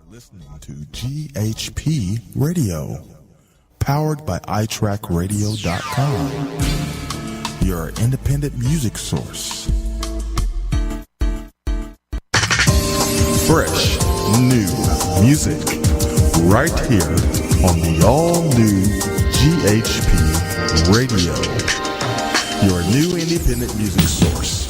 Listening to GHP Radio, powered by iTrackRadio.com, your independent music source. Fresh, new music, right here on the all-new GHP Radio, your new independent music source.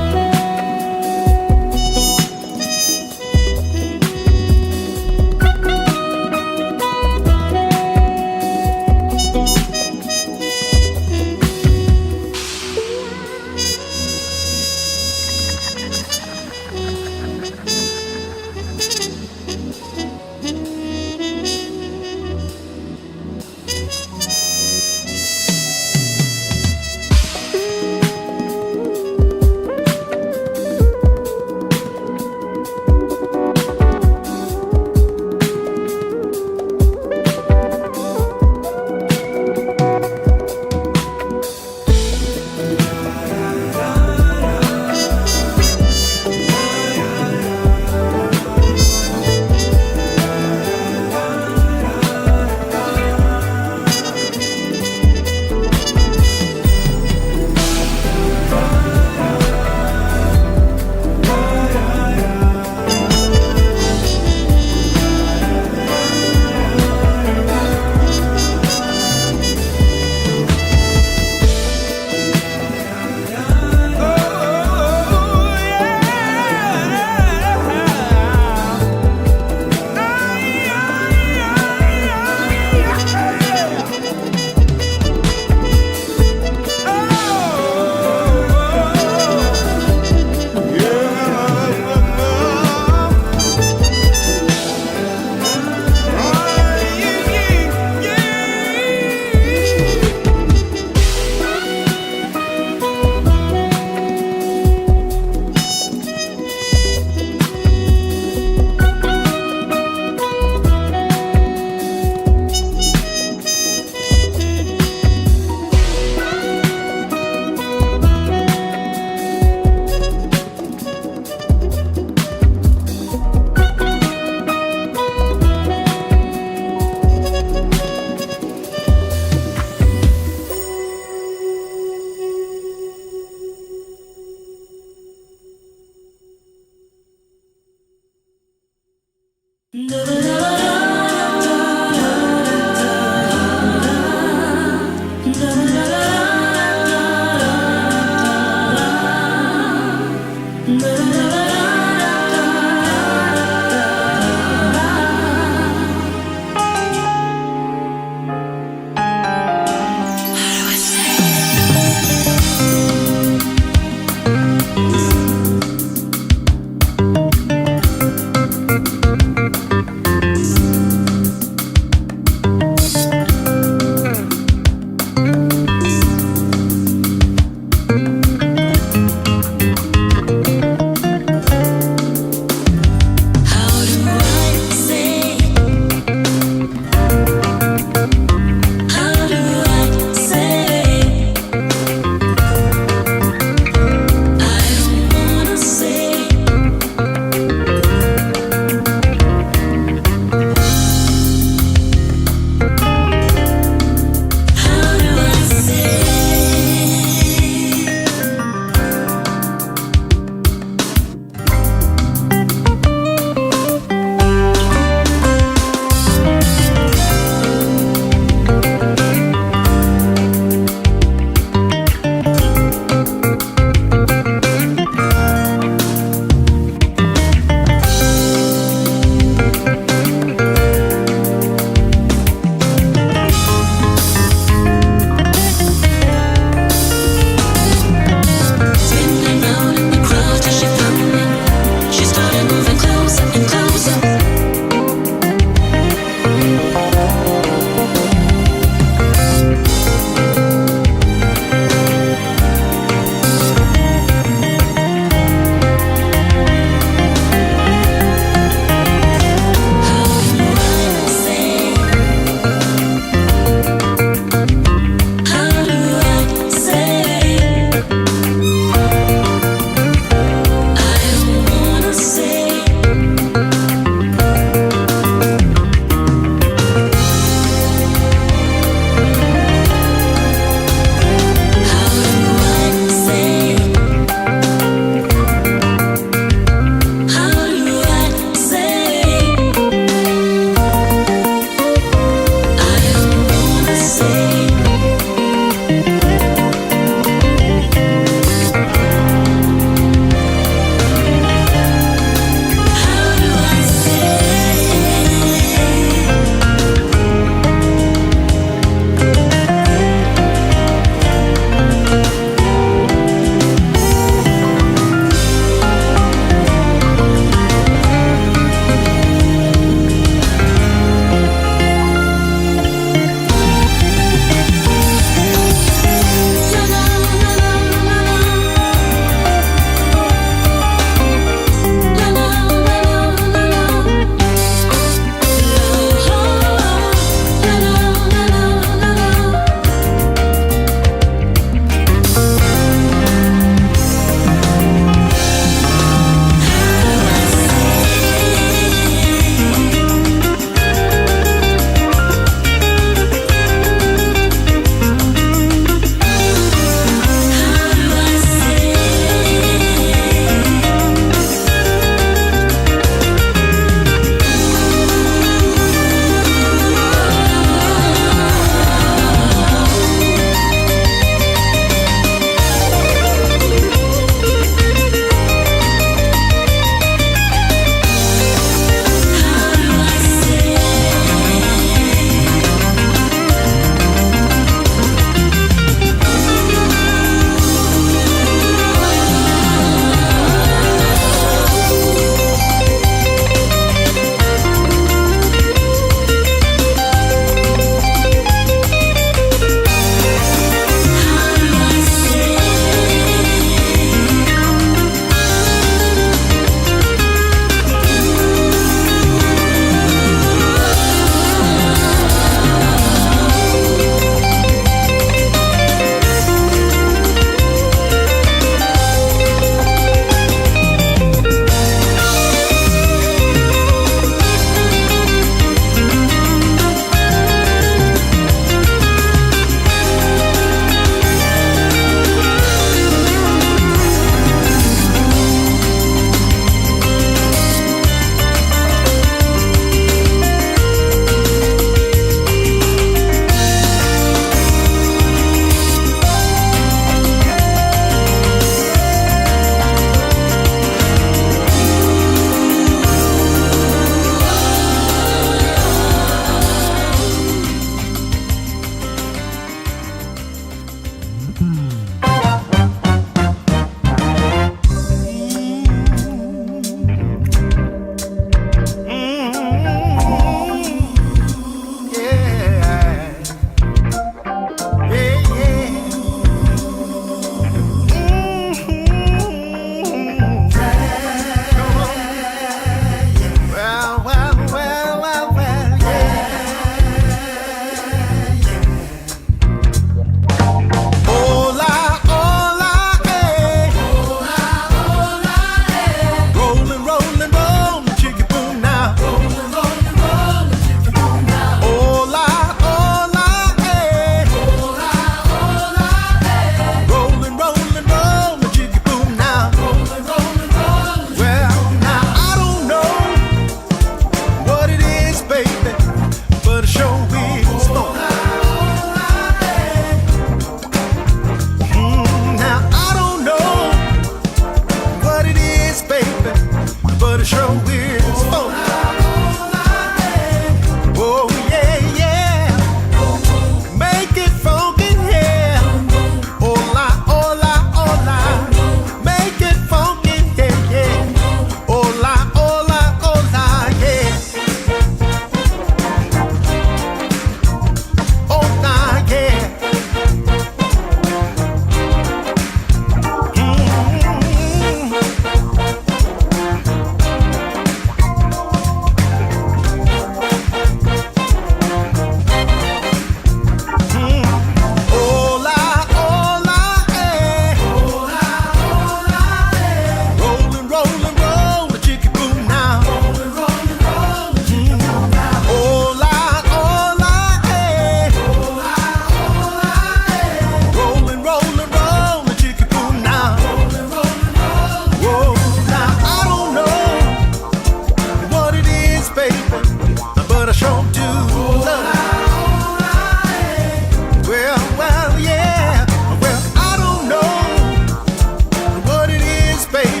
baby,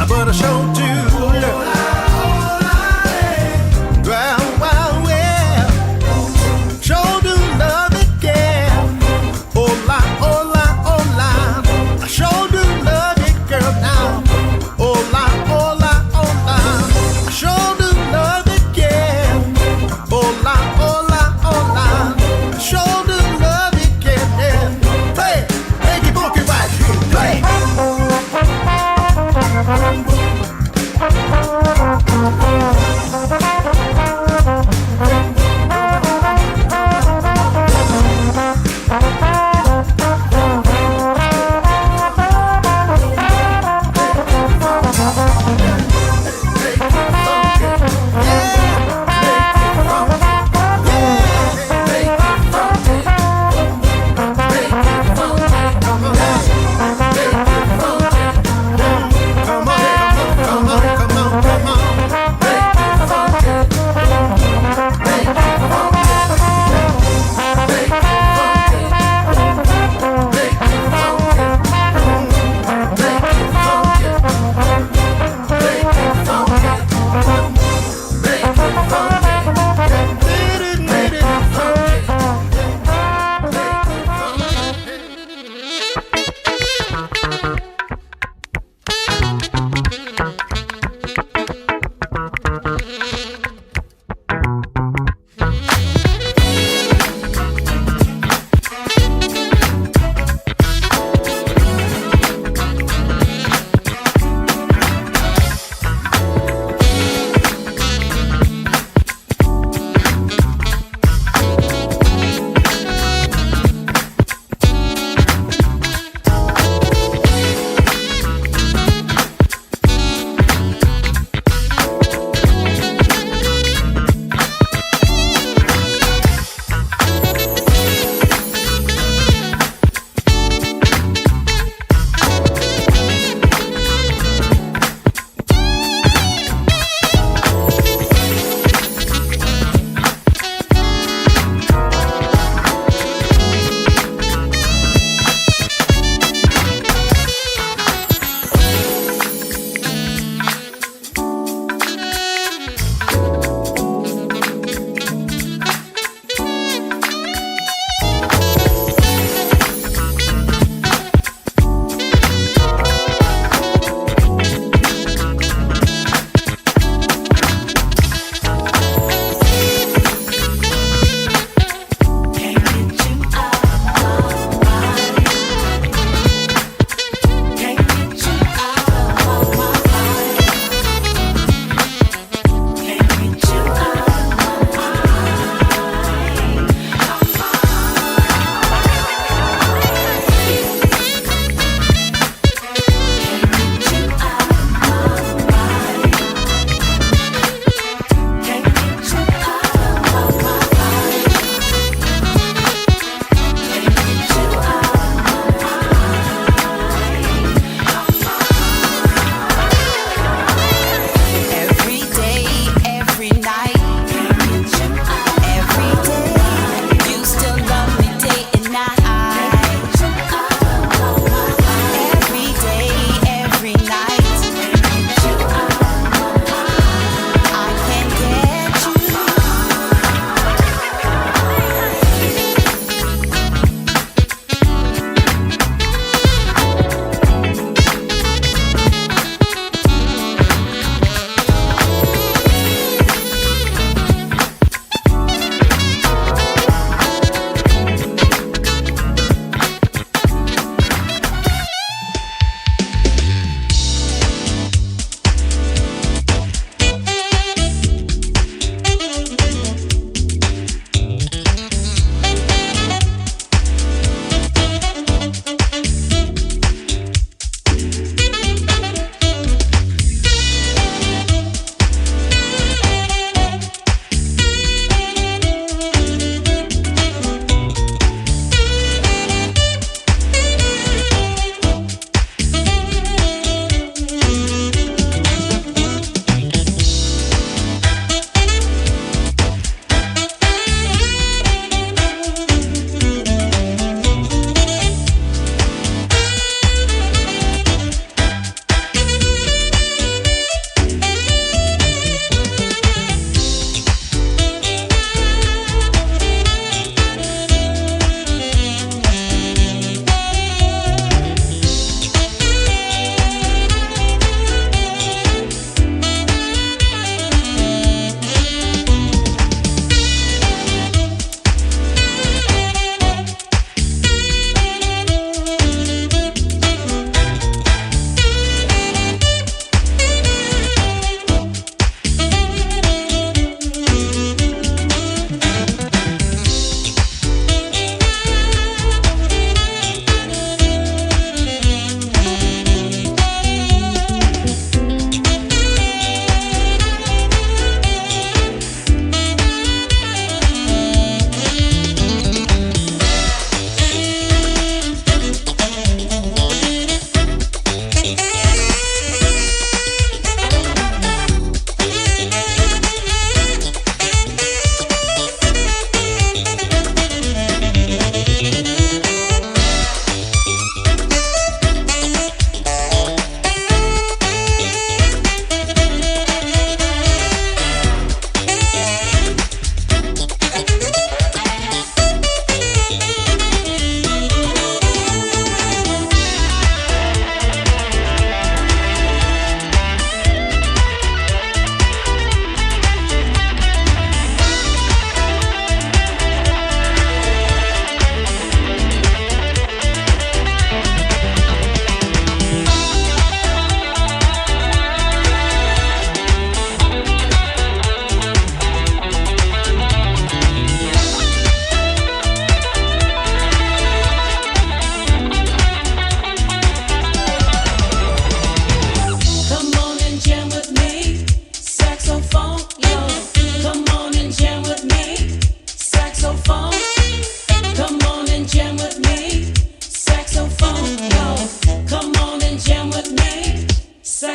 but I sure do love. Well, well, well, sure do love it, yeah. Oh la, oh la, oh la, I sure do love it, girl, now. Oh la, oh la, oh la, I sure do love it, yeah. Oh la, oh la, oh la, I sure do love it, yeah, yeah. Play, make it funky right here, play.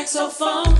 saxophone.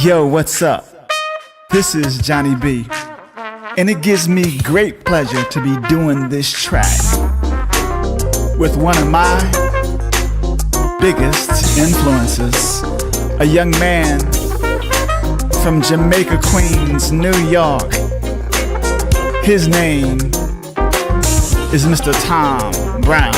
Yo, what's up? This is Johnny B, and it gives me great pleasure to be doing this track with one of my biggest influences, a young man from Jamaica, Queens, New York. His name is Mr. Tom Brown.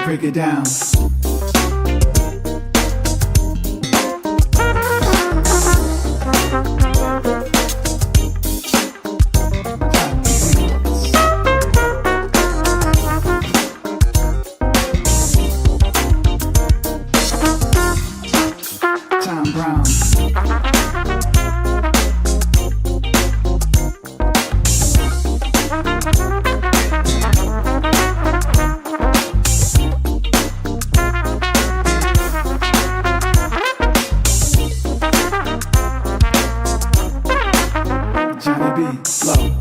Break it down. Tom Brown. Johnny B, slow.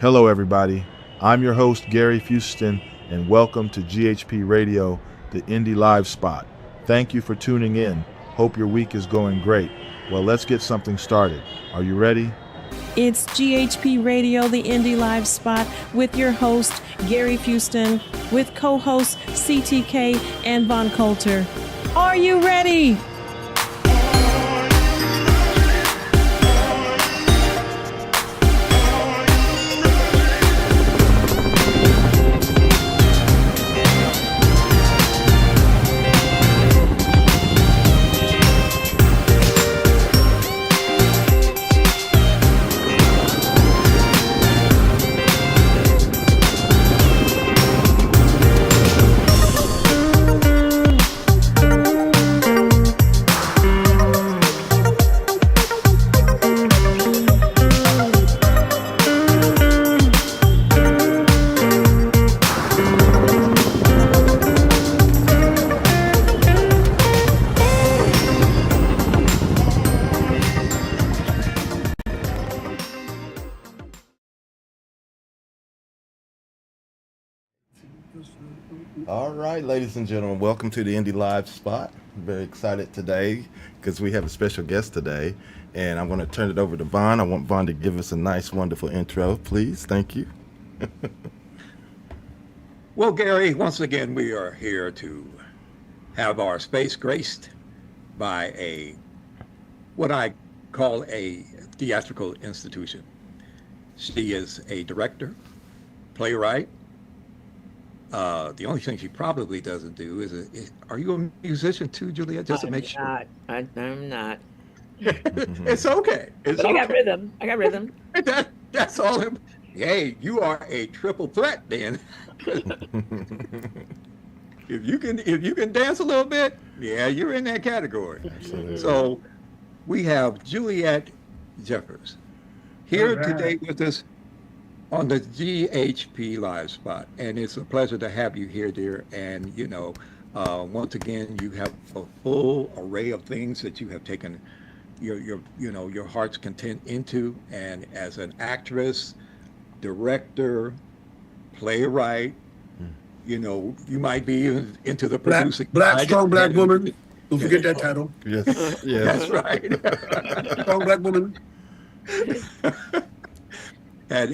Hello, everybody. I'm your host, Gary Fuston, and welcome to GHP Radio, the Indie Live Spot. Thank you for tuning in. Hope your week is going great. Well, let's get something started. Are you ready? It's GHP Radio, the Indie Live Spot, with your host, Gary Fuston, with co-hosts CTK and Von Coulter. Are you ready? All right, ladies and gentlemen, welcome to the Indie Live Spot. I'm very excited today because we have a special guest today, and I'm going to turn it over to Von. I want Von to give us a nice, wonderful intro, please. Thank you. Well, Gary, once again, we are here to have our space graced by what I call a theatrical institution. She is a director, playwright. The only thing she probably doesn't do is are you a musician too, Juliette? Just to make sure. I'm not. It's okay. It's But okay. I got rhythm. That's all. Hey, you are a triple threat then. If you can dance a little bit, yeah, you're in that category. Absolutely. So we have Juliette Jeffers here today with us on the GHP Live Spot, and it's a pleasure to have you here, dear. And once again, you have a full array of things that you have taken your heart's content into, and as an actress, director, playwright, you might be into the producing. Black side. strong black woman. Don't forget that title. Yes, That's yes. right. Strong black woman. had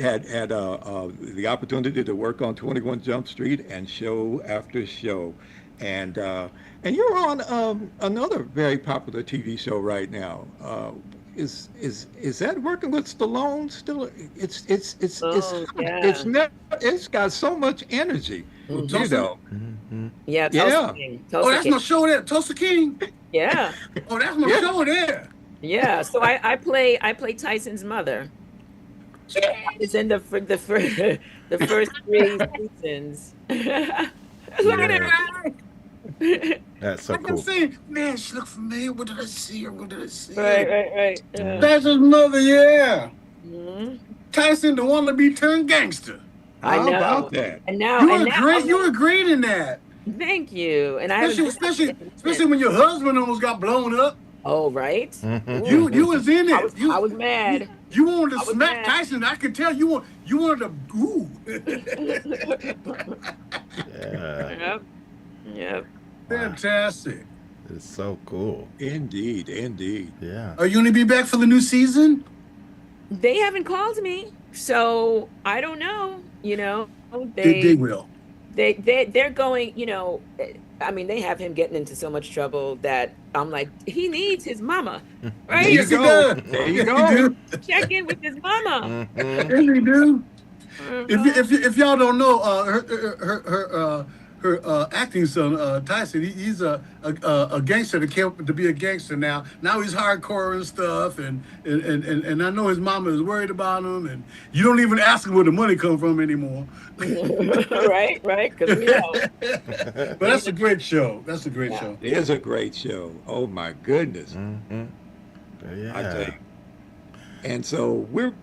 the opportunity to work on 21 Jump Street and show after show, and you're on another very popular TV show right now. Is that working with Stallone still? It's got so much energy. You know. Yeah, Yeah. Tulsa King. Oh, that's my show there. Tulsa King. Yeah, Oh, that's my Yeah. show there. yeah. So I play Tyson's mother. It's in the first 3 seasons. Look at it. That's so I can cool. say, man, she looked familiar. What did I see her? What did I see her? Right. Yeah. That's his mother, yeah. Mhm. Tyson, the wannabe turned gangster. I How know. about that? And now, You were great in that. Thank you. And I Especially when your husband almost got blown up. Oh, right. You was in it. I was mad. You wanted to I was smack mad. Tyson. I could tell you wanted to ooh. Yeah, Yep. Fantastic. it's so cool. Indeed. Yeah. Are you going to be back for the new season? They haven't called me, so I don't know. They will. They're going. I mean, they have him getting into so much trouble that I'm like, he needs his mama, right? Yes, he go. does. There you Yes, go. he do. Check in with his mama. Yes, he do. If y'all don't know, her acting son Tyson, he's a gangster that came up to be a gangster now. Now he's hardcore and stuff, and I know his mama is worried about him, and you don't even ask him where the money come from anymore. right, because we know. But that's a great show. That's a great show. It is a great show. Oh my goodness. Mm-hmm. Yeah. I tell you. And so we're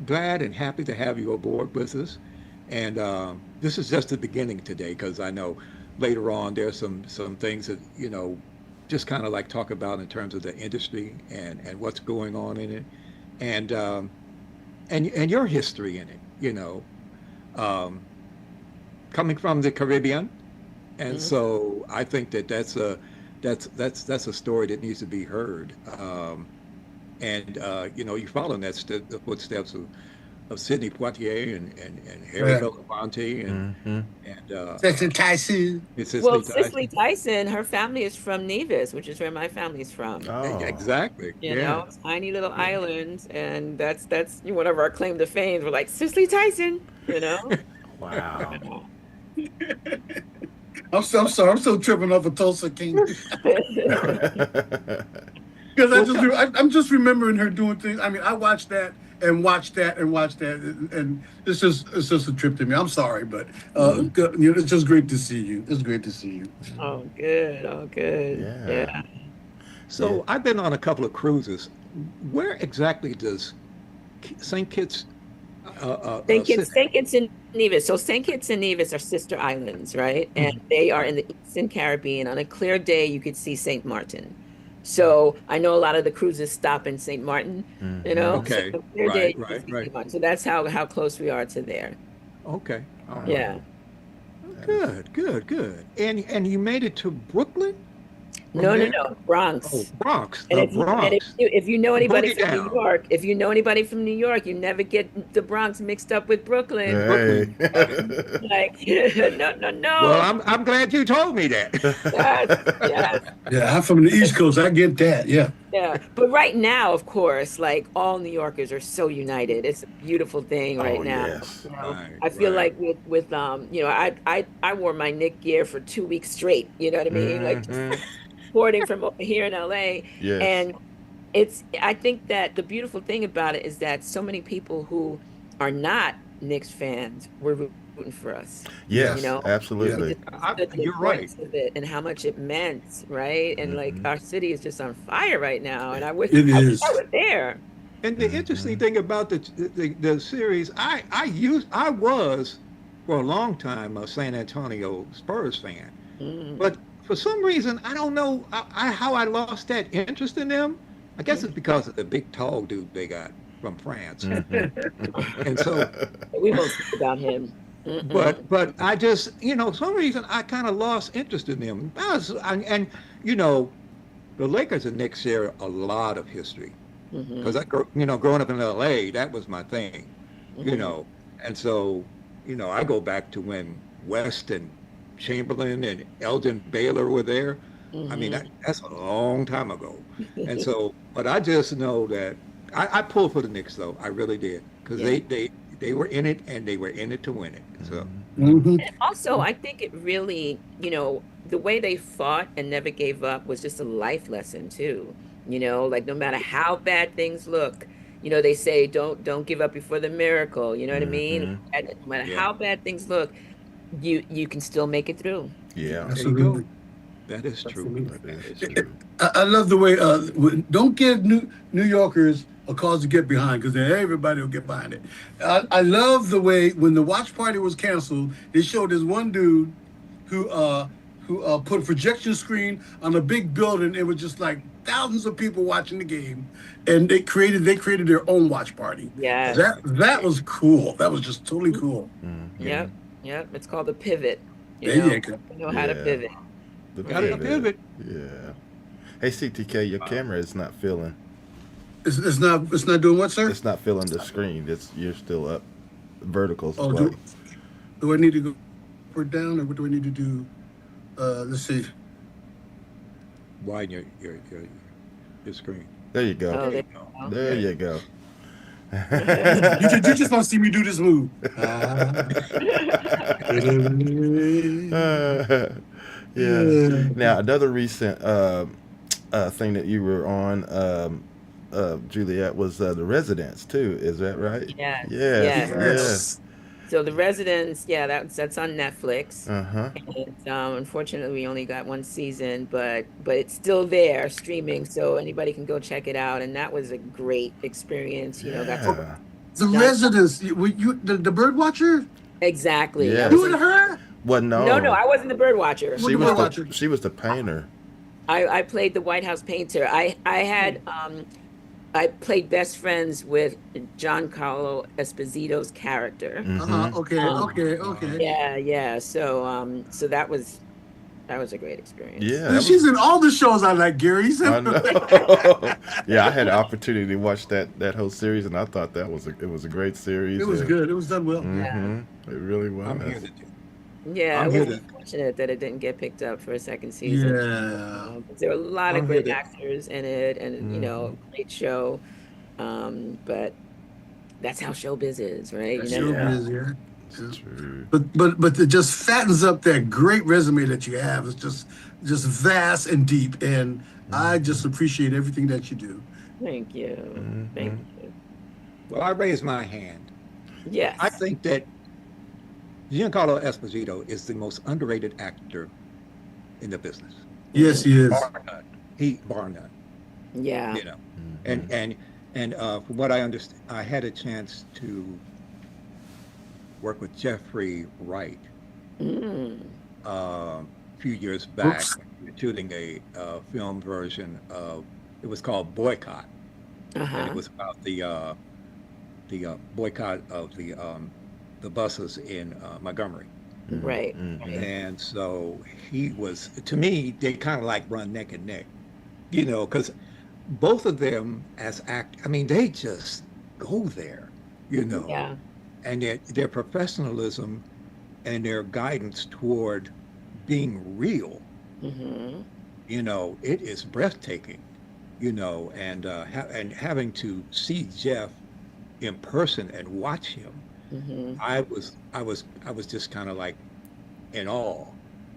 glad and happy to have you aboard with us. And this is just the beginning today, because I know later on there's some things that, just kind of like talk about in terms of the industry and what's going on in it. And and your history in it, um, coming from the Caribbean, and so I think that's a story that needs to be heard. And you follow the footsteps of Sidney Poitier and Harry Yeah. Belafonte and Texas Tyson. Well, Cicely Cicely Tyson. Tyson, her family is from Nevis, which is where my family's from. Oh, Exactly. You Yeah. know, tiny little islands, and that's one of our claim to fame. We're like Cicely Tyson, you know. wow. I'm sorry. I'm still tripping off of Tulsa King because I'm just remembering her doing things. I mean, I watched that and watched that and watched that, and it's just a trip to me. I'm sorry, but good, it's just great to see you. It's great to see you. Oh, good. Oh, good. Yeah. So I've been on a couple of cruises. Where exactly does St. Kitts St. Kitts and Nevis. So St. Kitts and Nevis are sister islands, right? And they are in the Eastern Caribbean. On a clear day, you could see St. Martin. So I know a lot of the cruises stop in St. Martin, you know. Okay. So on a clear day, you can Right. see St. Martin. So that's how close we are to there. Okay. All right. Yeah. Good. And you made it to Brooklyn? No, there? Bronx. Oh, Bronx. And The if Bronx. if you know anybody Boogie from New down. York, you never get the Bronx mixed up with Brooklyn. Hey. Like, no. Well, I'm glad you told me that. Yes. Yeah, I'm from the East Coast. I get that. Yeah. Yeah, but right now, of course, like all New Yorkers are so united. It's a beautiful thing right Oh, now. yes. You know? Right, I feel right. like with I wore my Nick gear for 2 weeks straight. You know what I mean? Like just sporting from over here in LA. Yes. And I think that the beautiful thing about it is that so many people who are not Knicks fans were rooting for us. Yes, You know? absolutely. The You're right. importance of it and how much it meant, right? And like our city is just on fire right now, and I wish It I is. was there. And the interesting thing about the series, I was for a long time a San Antonio Spurs fan, but for some reason I don't know how I lost that interest in them. I guess it's because of the big tall dude they got from France, and so. We won't speak about him. But I just some reason I kind of lost interest in them. And the Lakers and Knicks share a lot of history because growing up in LA, that was my thing, and so I go back to when West and Chamberlain and Elgin Baylor were there. I mean that's a long time ago, and so but I just know that I pulled for the Knicks though, I really did, because they were in it and they were in it to win it. So And also, I think it really, the way they fought and never gave up was just a life lesson too. Like no matter how bad things look, they say don't give up before the miracle. You know what I mean? And no matter how bad things look, you can still make it through. Yeah. there you go. That is true. That is true. I love the way don't give New Yorkers a cause to get behind, because then everybody will get behind it. I love the way when the watch party was canceled, they showed this one dude who put a projection screen on a big building. It was just like thousands of people watching the game, and they created their own watch party. Yeah. That was cool. That was just totally cool. Yep. It's called a pivot. There you go. You know how to Yeah. pivot. The Gotta pivot. Yeah. Hey, CTK, your camera is not filling. It's not doing what, sir? It's not filling the screen. You're still up. Vertical. Oh, do I need to go up or down, or what do I need to do? Let's see. Widen your screen. There you go. Oh, There you go. You just want to see me do this move. Yeah. Now, another recent thing that you were on, Juliette, was The Residence too. Is that right? Yes. Yes. Yes. Yes. So The Residence, that's on Netflix. Uh-huh. And unfortunately, we only got one season, but it's still there streaming, so anybody can go check it out. And that was a great experience. Yeah. The Residence. The bird watcher? Exactly. Yeah. You and her? Well, no. No, I wasn't the bird watcher. She was the painter. I played the White House painter. I had I played best friends with Giancarlo Esposito's character. Okay. Yeah. So that was a great experience. Yeah, that She's was. in all the shows I like, Gary. He's in I know. Yeah, I had the opportunity to watch that whole series, and I thought it was a great series. It was good. It was done well. Mm-hmm. It really I'm was. here to do. Yeah, I'm it here was to. unfortunate that it didn't get picked up for a second season. Yeah. There were a lot of I'm here great to. actors in it, and great show. But that's how showbiz is, right? That's You never know. showbiz, yeah. It's true. But it just fattens up that great resume that you have. It's just vast and deep, and I just appreciate everything that you do. Thank you. Thank you. Well, I raise my hand. Yes. I think that Giancarlo Esposito is the most underrated actor in the business. Yes, he is. Bar none. Bar none. Yeah. You know, and from what I understand, I had a chance to work with Jeffrey Wright a few years back. Oops. We were shooting a film version of. It was called Boycott, and it was about the boycott of the buses in Montgomery. Right. And so he was, to me, they kind of like run neck and neck, you know, because both of them I mean, they just go there, you know, Yeah. and their professionalism and their guidance toward being real, you know, it is breathtaking, you know, and having to see Jeff in person and watch him, I was just kind of like in awe.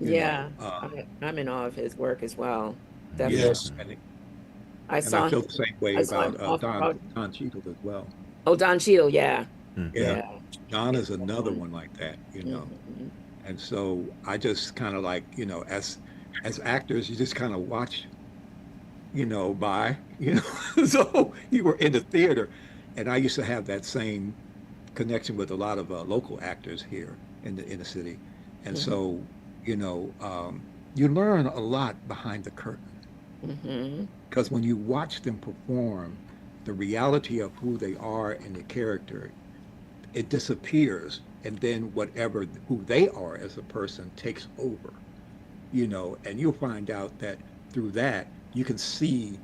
you Yeah. know. I'm in awe of his work as well. Definitely. Yes, I and saw I feel him. the same way I saw about him off Broadway. Don Cheadle as well. Oh, Don Cheadle. Yeah. Yeah, Don is another one like that, you know. Mhm. And so I just kind of like, you know, as actors, you just kind of watch, you know, you know. So you were in the theater, and I used to have that same connection with a lot of local actors here in the city, and so, you know, you learn a lot behind the curtain because when you watch them perform, the reality of who they are and the character, it disappears, and then who they are as a person takes over, you know, and you'll find out that through that you can see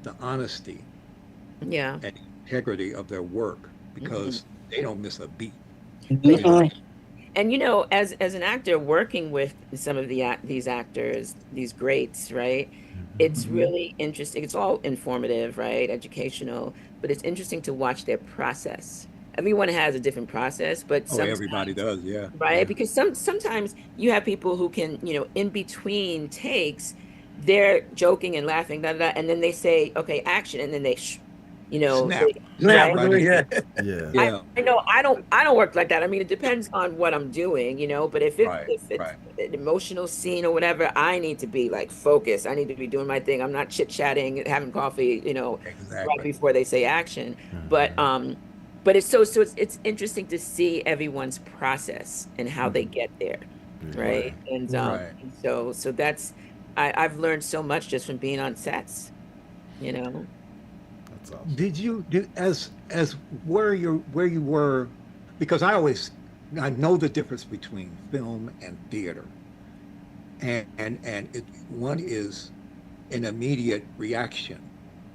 the honesty Yeah. and integrity of their work because they don't miss a beat. And you know, as an actor working with some of these actors, these greats, right? It's really interesting. It's all informative, right? Educational, but it's interesting to watch their process. Everyone has a different process, but Oh, everybody does, yeah. right? Yeah. Because sometimes you have people who can, you know, in between takes, they're joking and laughing, da, da, da, and then they say, "Okay, action," and then they, you know, Snap. Snap, Right. yeah. Yeah. Yeah. I know I don't work like that. I mean, it depends on what I'm doing, you know. But if Right, it's right. an emotional scene or whatever, I need to be like focused. I need to be doing my thing. I'm not chit chatting, having coffee, you know, right Exactly. before they say action. But it's it's interesting to see everyone's process and how they get there, right? And Right. and so that's I've learned so much just from being on sets, you know. That's awesome. Did you as where you were, because I know the difference between film and theater, and one is an immediate reaction,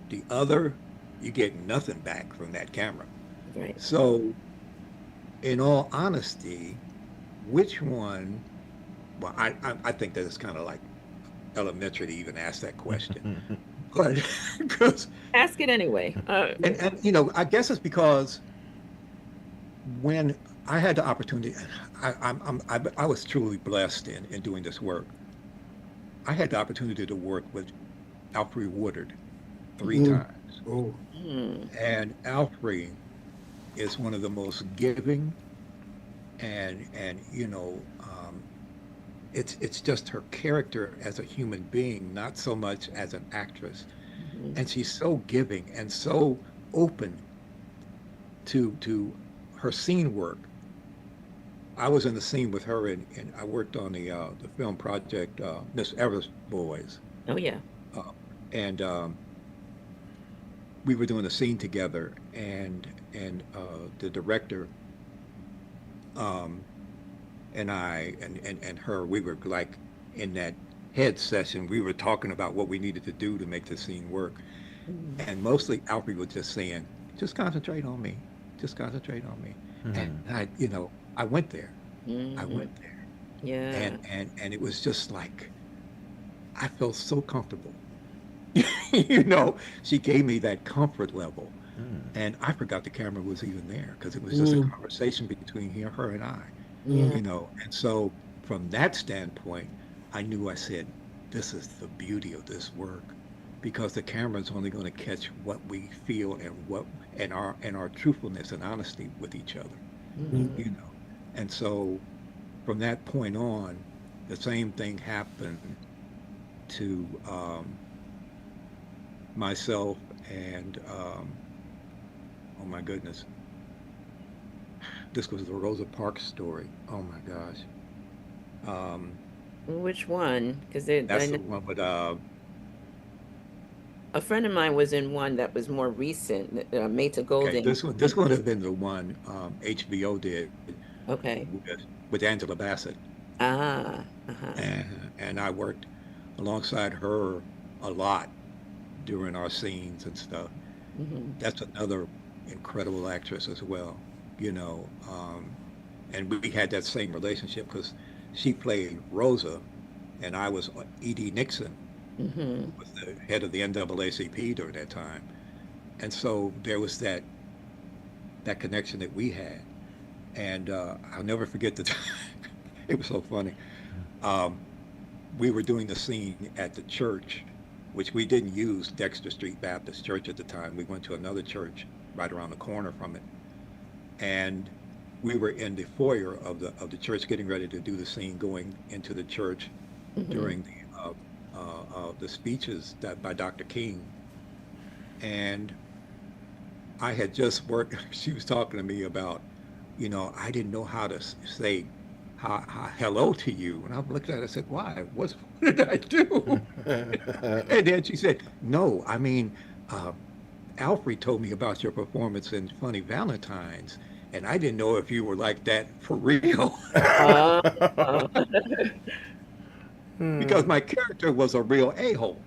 the other you get nothing back from that camera. Right. So, in all honesty, which one? Well, I think that it's kind of like elementary to even ask that question, but because Ask it anyway. and you know, I guess it's because when I had the opportunity, I was truly blessed in doing this work. I had the opportunity to work with Alfred Woodard 3 times, Oh, and Alfred is one of the most giving, and you know, it's just her character as a human being, not so much as an actress, and she's so giving and so open to her scene work. I was in the scene with her, and I worked on the film project Miss Evers Boys, Oh yeah. and we were doing a scene together, and the director, um, and I and her, we were like in that head session. We were talking about what we needed to do to make the scene work, and mostly Alfred was just saying, "Just concentrate on me, just concentrate on me." And I went there. I Mm-hmm. went there, Yeah. and it was just like I felt so comfortable. She gave me that comfort level, and I forgot the camera was even there because it was just a conversation between her and I. Yeah. And so from that standpoint, I knew I said, this is the beauty of this work because the camera is only going to catch what we feel and our truthfulness and honesty with each other, Mm-hmm. you know. And so from that point on, the same thing happened to myself and oh my goodness, this was the Rosa Parks story. Oh my gosh. Um, Which one? Because that's the one with a friend of mine was in one that was more recent, Meta okay, Golding. this would have been the one HBO did Okay. with Angela Bassett. Ah. Uh-huh. And I worked alongside her a lot during our scenes and stuff. Mm-hmm. That's another incredible actress as well, you know. And we had that same relationship because she played Rosa, and I was E.D. Nixon, Mm-hmm. who was the head of the NAACP during that time. And so there was that connection that we had. And I'll never forget the time. It was so funny. Um, we were doing the scene at the church, which we didn't use Dexter Street Baptist Church at the time. We went to another church right around the corner from it. And we were in the foyer of the church getting ready to do the scene going into the church Mm-hmm. during the speeches that by Dr. King. And I had just worked, she was talking to me about, I didn't know how to say hello to you. And I looked at her and said, why? What did I do? And then she said, no, I mean, uh, Alfred told me about your performance in Funny Valentines. And I didn't know if you were like that for real. Uh, Because my character was a real a-hole,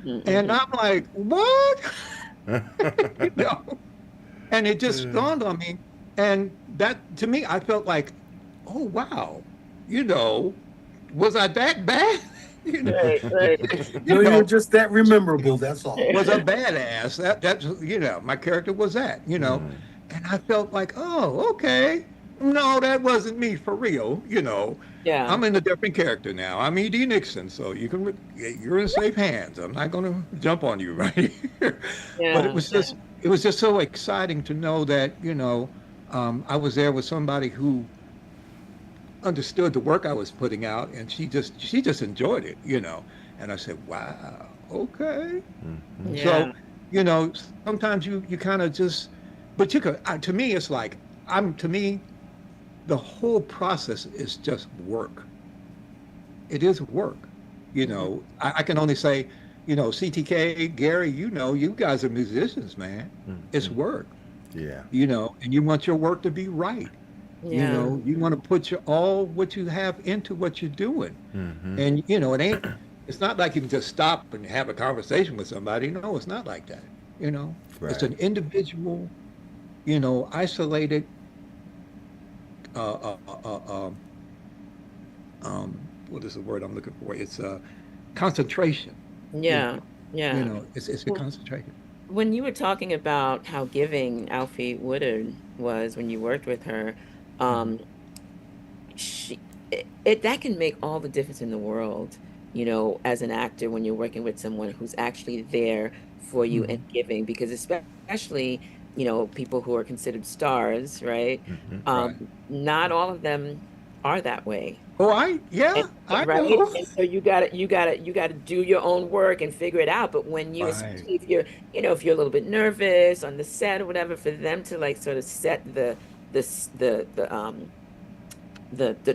And mm-hmm. I'm like, what? you know? And it just dawned on me. And that, to me, I felt like, oh, wow, was I that bad? you know, Right, right. you No, you're know, just that rememberable. That's all. was a badass. That's, my character was that. And I felt like, oh, okay. No, that wasn't me for real. Yeah. I'm in a different character now. I'm E.D. Nixon, so you're in safe hands. I'm not going to jump on you right here. But Yeah. it was just so exciting to know that, I was there with somebody who understood the work I was putting out, and she just enjoyed it. And I said, wow, okay. So, Yeah. sometimes you kind of just, but you could, to me, it's like, to me, the whole process is just work. It is work. Mm-hmm. I can only say, CTK, Gary, you guys are musicians, man. It's work, Yeah. and you want your work to be right. Yeah. You want to put all what you have into what you're doing. And, it's not like you can just stop and have a conversation with somebody. No, it's not like that. It's Right. an individual, isolated, uh, uh, uh, uh, um, what is the word I'm looking for? It's concentration. You Yeah. know, Yeah. it's a Well, concentration. when you were talking about how giving Alfie Woodard was when you worked with her, hmm um, she that can make all the difference in the world, as an actor when you're working with someone who's actually there for you and hmm giving, because especially, people who are considered stars, right? Right. Not all of them are that way. Oh, And, yeah, I right. know. And so you gotta do your own work and figure it out. But when you, Right. especially if you're a little bit nervous on the set or whatever, for them to like sort of set the s- the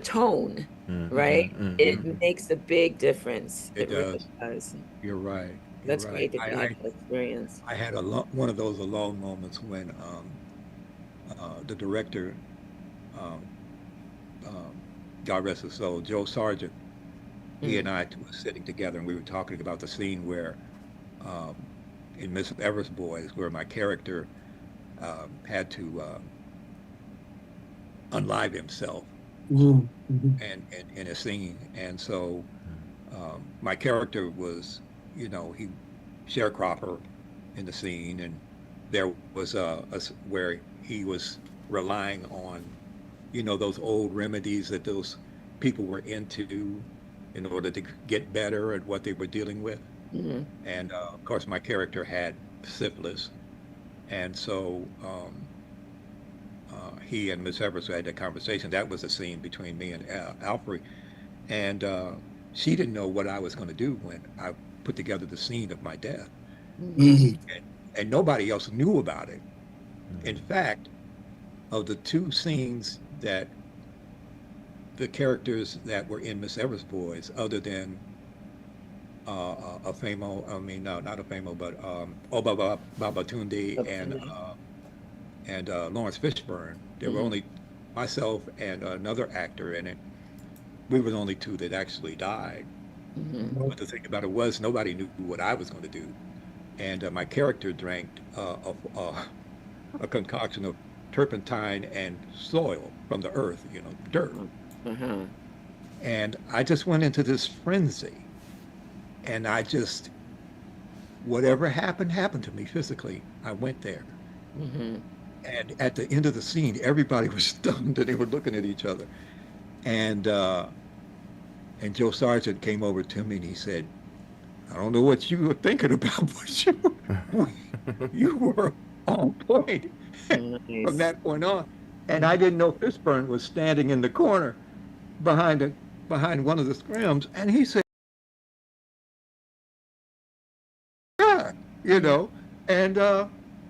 tone, right? hmm It makes a big difference. It It really does. does. You're right. That's right. great to be able to experience. I had one of those alone moments when the director, um, um, God rest his soul, Joe Sargent, he and Mm. I were sitting together and we were talking about the scene where um, in Miss Evers Boys, where my character had to unlive himself Mhm. Mhm. and in a scene, and so my character was, he sharecropper in the scene, and there was where he was relying on, those old remedies that those people were into in order to get better at what they were dealing with. Mhm. And of course, my character had syphilis, and so he and Miss Evers had that conversation. That was a scene between me and Alfred, and she didn't know what I was going to do when I put together the scene of my death, Mhm. Mhm. and nobody else knew about it. In fact, of the two scenes that the characters that were in Miss Evers Boys, other than a Famo, I mean, no, not a Famo, but Obaba Babatunde Absolutely. and Lawrence Fishburne. There were Mhm. only myself and another actor in it. We were the only two that actually died. Mhm. But the thing about it was nobody knew what I was going to do. And my character drank a concoction of turpentine and soil from the earth, dirt. Uh-huh. And I just went into this frenzy. And whatever happened to me physically. I went there. Mhm. And at the end of the scene, everybody was stunned and they were looking at each other. And and Joe Sargent came over to me and he said, I don't know what you were thinking about, but you were on point from Nice. that point on. And I didn't know Fishburne was standing in the corner behind one of the scrims, and he said, "Yeah," you Mhm. know. And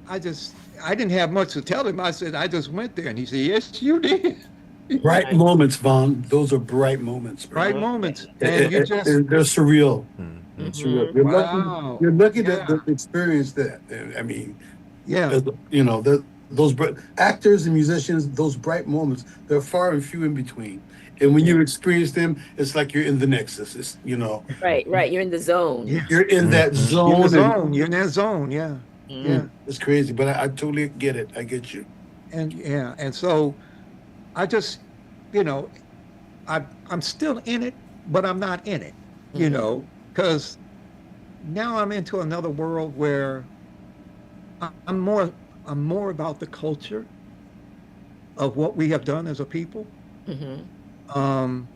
I just I didn't have much to tell him. I said I just went there, and he said, "Yes, you did." Bright Nice. moments, Vaughn. Those are bright moments, bro. Right Oh, moments, yeah. and you just They're surreal. Surreal. Mhm. You're lucky. wow, You're lucky yeah, to experience that. And I mean, yeah, those actors and musicians, those bright moments, they're far and few in between. And when Yeah. you experience them, it's like you're in the nexus. Right, right. You're in the zone. yeah. you're in that You're in the zone, and zone. You're in that zone. Yeah, yeah, it's crazy. But I totally get it. I get you. and so I just, you know, I'm still in it, but I'm not in it, Mhm. because now I'm into another world where I'm more about the culture of what we have done as a people, Mhm. um,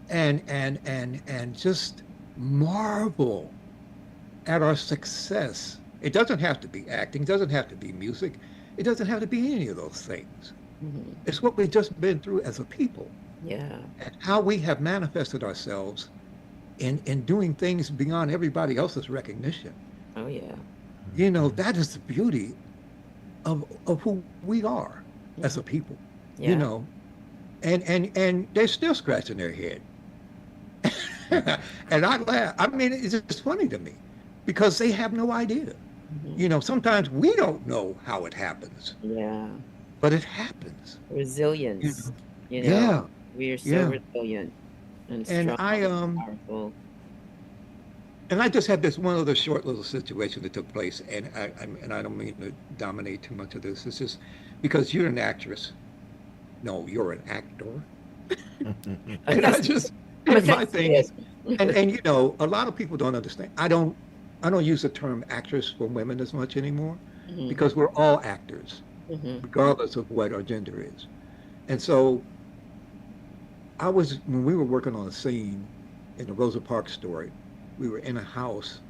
and just marvel at our success. It doesn't have to be acting, it doesn't have to be music, it doesn't have to be any of those things. Mhm. It's what we've just been through as a people Yeah. and how we have manifested ourselves in doing things beyond everybody else's recognition. Oh, yeah. That is the beauty of who we are as Mhm. a people, you Yeah. know, and they're still scratching their head. And I laugh. I mean, it's just funny to me because they have no idea. Mhm. Sometimes we don't know how it happens, Yeah. but it happens. You Resilience. know? You know, Yeah, we are so yeah. resilient and And strong I and um powerful. and I just had this one other short little situation that took place, and I don't mean to dominate too much of this. It's just because you're an actress. No, you're an actor. A And I thespian. just I'm a and my thing is, thespian. and a lot of people don't understand. I don't use the term actress for women as much anymore Mhm. because we're all actors, Mhm. regardless of what our gender is. And so when we were working on a scene in the Rosa Parks story, we were in a house,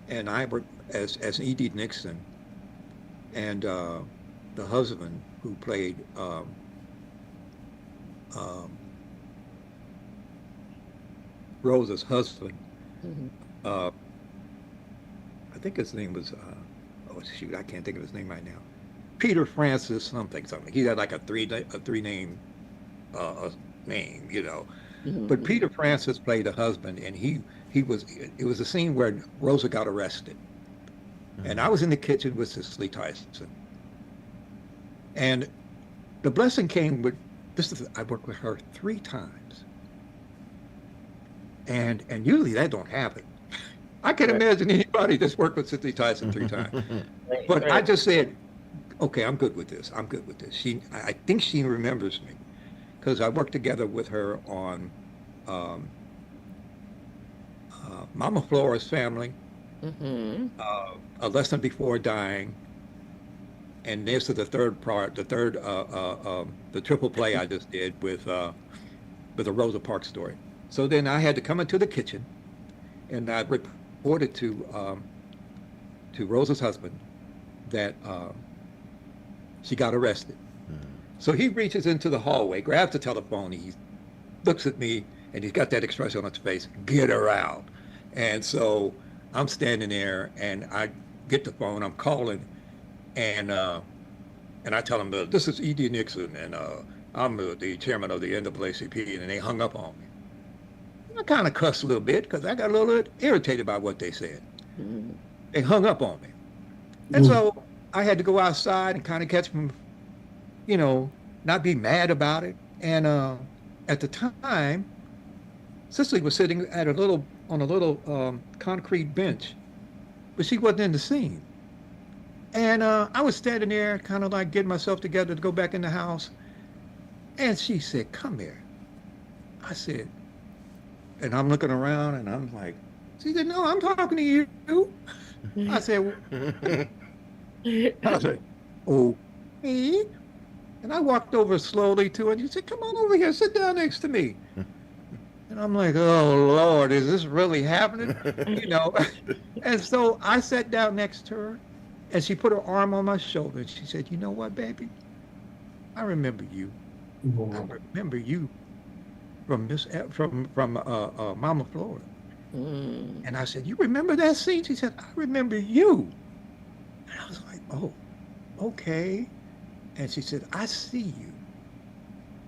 and I worked as E.D. Nixon, and the husband who played um, Rosa's husband. Mhm. Uh, I think his name was, oh shoot, I can't think of his name right now. Peter Francis something something. He had like a three name name. Mhm. But Mhm. Peter Francis played a husband, and it was a scene where Rosa got arrested. And I was in the kitchen with Cicely Tyson. And the blessing came with, I worked with her 3 times. And usually that don't happen. I can't imagine anybody that's worked with Cicely Tyson 3 times. But I just said, okay, I'm good with this. I'm good with this. I think she remembers me because I worked together with her on Mama Flora's Family, A Lesson Before Dying, and this is the third part, the triple play I just did with a Rosa Parks story. So then I had to come into the kitchen, and I reported to Rosa's husband that she got arrested. So he reaches into the hallway, grabs the telephone, he looks at me, and he's got that expression on his face, get her out. And so I'm standing there, and I get the phone, I'm calling, and I tell him, this is E.D. Nixon, and I'm the chairman of the NAACP, and they hung up on me. I kind of cussed a little bit because I got a little irritated by what they said. They hung up on me. And so I had to go outside and kind of catch them, not be mad about it. And at the time, Cicely was sitting on a little concrete bench, but she wasn't in the scene. And I was standing there kind of like getting myself together to go back in the house. And she said, come here. I said, and I'm looking around and I'm like, she said, no, I'm talking to you. I said, oh, me? And I walked over slowly to her and she said, come on over here, sit down next to me. And I'm like, oh, Lord, is this really happening? And so I sat down next to her and she put her arm on my shoulder and she said, you know what, baby? I remember you. I remember you from Mama Flora. And I said, you remember that scene? She said, I remember you. And I was like, oh, okay. And she said, I see you.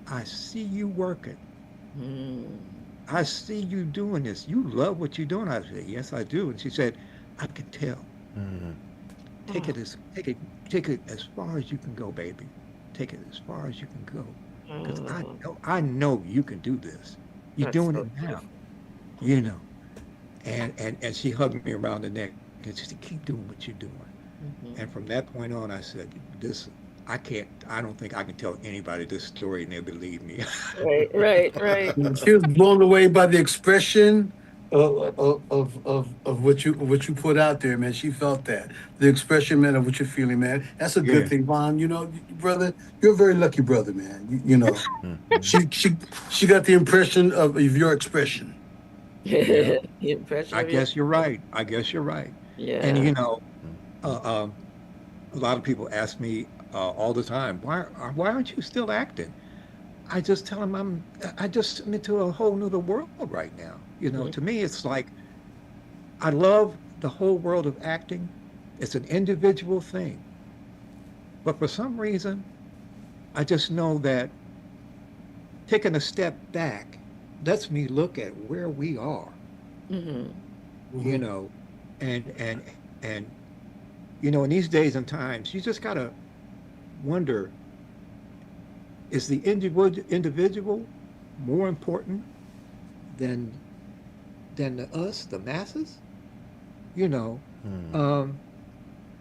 I see you working. I see you doing this. You love what you're doing. I said, yes, I do. And she said, I can tell. Take it as far as you can go, baby. Take it as far as you can go. Because I know you can do this. You're doing it now. And she hugged me around the neck and she said, keep doing what you're doing. And from that point on, I said, I don't think I can tell anybody this story and they'll believe me. Right. She was blown away by the expression of what you put out there, man. She felt that. The expression, man, of what you're feeling, man. That's a good thing, Von. Brother, you're a very lucky brother, man. She got the impression of your expression. The impression. I guess you're right. Yeah. And a lot of people ask me all the time, why aren't you still acting? I just tell them I just am into a whole nother world right now. To me, it's like, I love the whole world of acting. It's an individual thing. But for some reason, I just know that taking a step back lets me look at where we are. And in these days and times, you just gotta wonder, is the individual more important than us, the masses?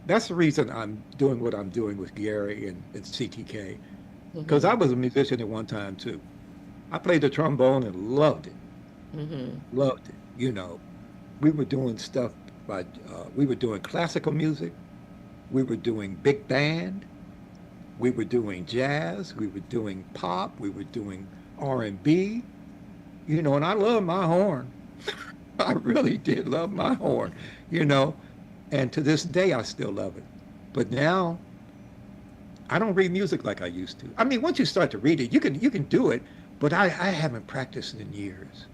That's the reason I'm doing what I'm doing with Gary and CTK, because I was a musician at one time too. I played the trombone and loved it. Loved it. We were doing stuff we were doing classical music, we were doing big band, we were doing jazz, we were doing pop, we were doing R&B, and I love my horn. I really did love my horn, and to this day I still love it. But now I don't read music like I used to. I mean, once you start to read it, you can do it, but I haven't practiced in years.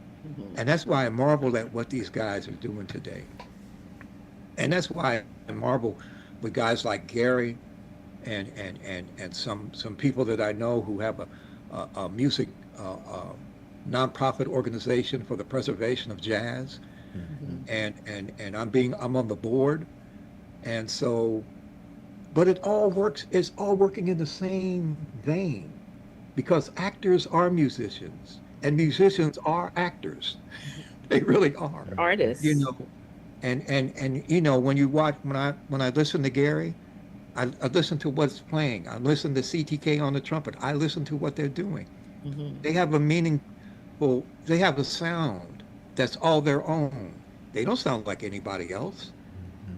And that's why I marvel at what these guys are doing today. And that's why I marvel with guys like Gary and some people that I know who have a music nonprofit organization for the preservation of jazz. and I'm on the board, and so, but it's all working in the same vein, because actors are musicians and musicians are actors. They really are. Artists. You know, and you know, when I listen to Gary, I listen to what's playing. I listen to CTK on the trumpet. I listen to what they're doing. They have they have a sound that's all their own. They don't sound like anybody else,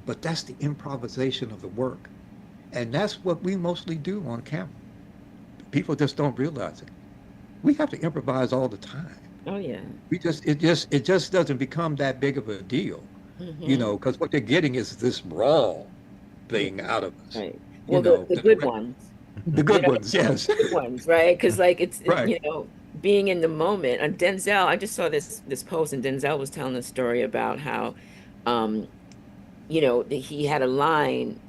but that's the improvisation of the work. And that's what we mostly do on camera. People just don't realize it. We have to improvise all the time. Oh yeah. It just doesn't become that big of a deal, you know, because what they're getting is this raw thing out of us. Right. You Well, know, the good ones. the good ones, yes. Good ones, right? Because like it's Right. you know, being in the moment. And Denzel, I just saw this post, and Denzel was telling a story about how, you know, he had a line.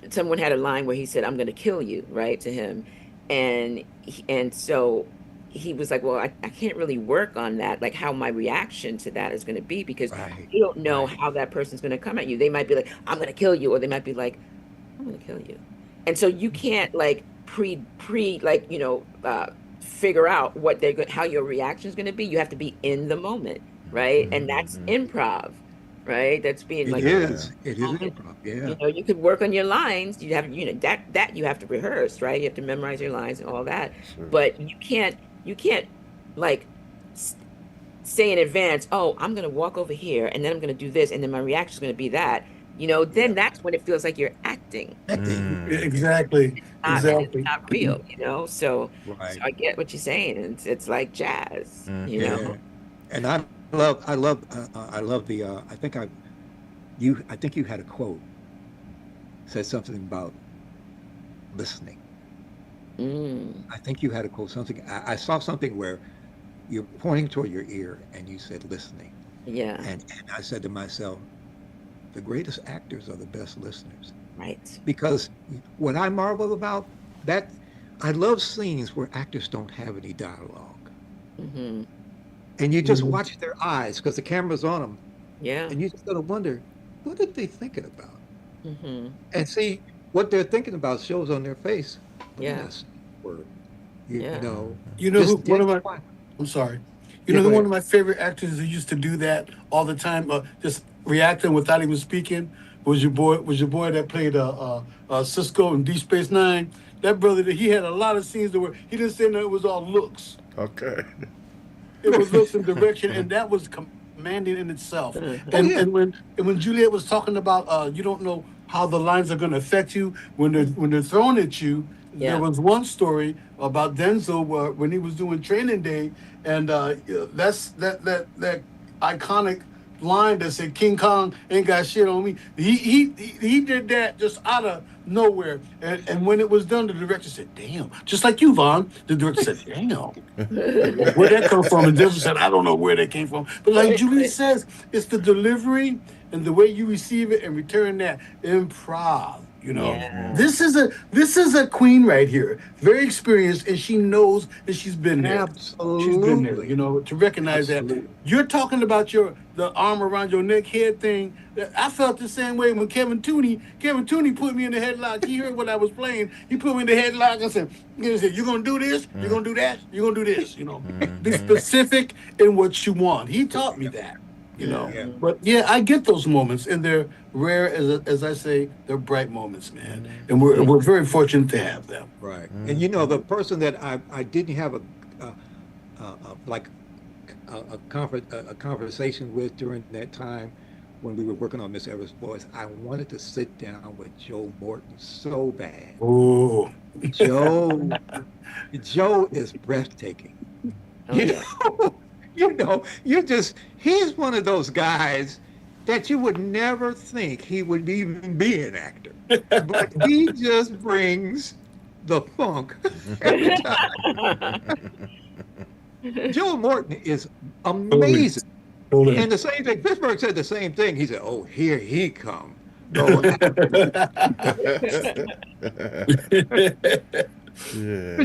Someone had a line where he said, "I'm going to kill you," right, to him, and so he was like, "Well, I can't really work on that, like how my reaction to that is going to be, because Right. you don't know how that person's going to come at you. They might be like, 'I'm going to kill you,' or they might be like, 'I'm going to kill you,' and so you can't like pre like you know figure out what how your reaction is going to be. You have to be in the moment, right? And that's improv, right? That's being like It is moment. improv, yeah. You know, you could work on your lines. You have, you know, that you have to rehearse, right? You have to memorize your lines and all that. But you can't like say in advance, oh, I'm gonna walk over here and then I'm gonna do this and then my reaction is gonna be that. You know, then that's when it feels like you're acting. Exactly. And Exactly. it's not real, you know. So, Right. so I get what you're saying. It's like jazz, you Yeah. know. And I love the I think you had a quote, said something about listening. I think you had a quote, something I saw something where you're pointing toward your ear and you said listening. Yeah. And I said to myself, the greatest actors are the best listeners. Right. Because what I marvel about that, I love scenes where actors don't have any dialogue. And you just watch their eyes because the camera's on them. Yeah. And you just gotta wonder, what are they thinking about? And see, what they're thinking about shows on their face. But Yeah. that's word. You Yeah. know. You know just who, one of dead my, quiet. I'm sorry. Yeah, You know who go one ahead. of my favorite actors who used to do that all the time, just reacting without even speaking, was your boy that played Cisco in Deep Space Nine. That brother, he had a lot of scenes where he didn't say no, it was all looks. Okay. It was looks and direction, and that was commanding in itself. And when Juliette was talking about you don't know how the lines are going to affect you when they're thrown at you. Yeah. There was one story about Denzel when he was doing Training Day, and that's that iconic line that said King Kong ain't got shit on me. He did that just out of nowhere, and when it was done, the director said, "Damn," just like you, Vaughn. The director said, "Damn, where'd that come from?" And Denzel said, "I don't know where that came from." But like Julie says, it's the delivery and the way you receive it and return that improv. You know, Yeah. this is a queen right here, very experienced, and she knows that she's been there. Absolutely. She's been there. You know, to recognize that you're talking about the arm around your neck head thing. I felt the same way when Kevin Tooney put me in the headlock. He heard what I was playing. He put me in the headlock and said, "You're gonna do this. You're gonna do that. You're gonna do this. You know, be specific in what you want." He taught me that. You know, Yeah. but yeah, I get those moments, and they're rare, as I say, they're bright moments, man, and we're very fortunate to have them. Right. And you know, the person that I didn't have a conversation with during that time when we were working on Miss Everett's Voice, I wanted to sit down with Joe Morton so bad. Oh, Joe is breathtaking. Oh, You yeah. know, he's one of those guys that you would never think he would even be an actor. But he just brings the funk every time. Joe Morton is amazing. Totally. And the same thing, Pittsburgh said the same thing. He said, "Oh, here he come." No, but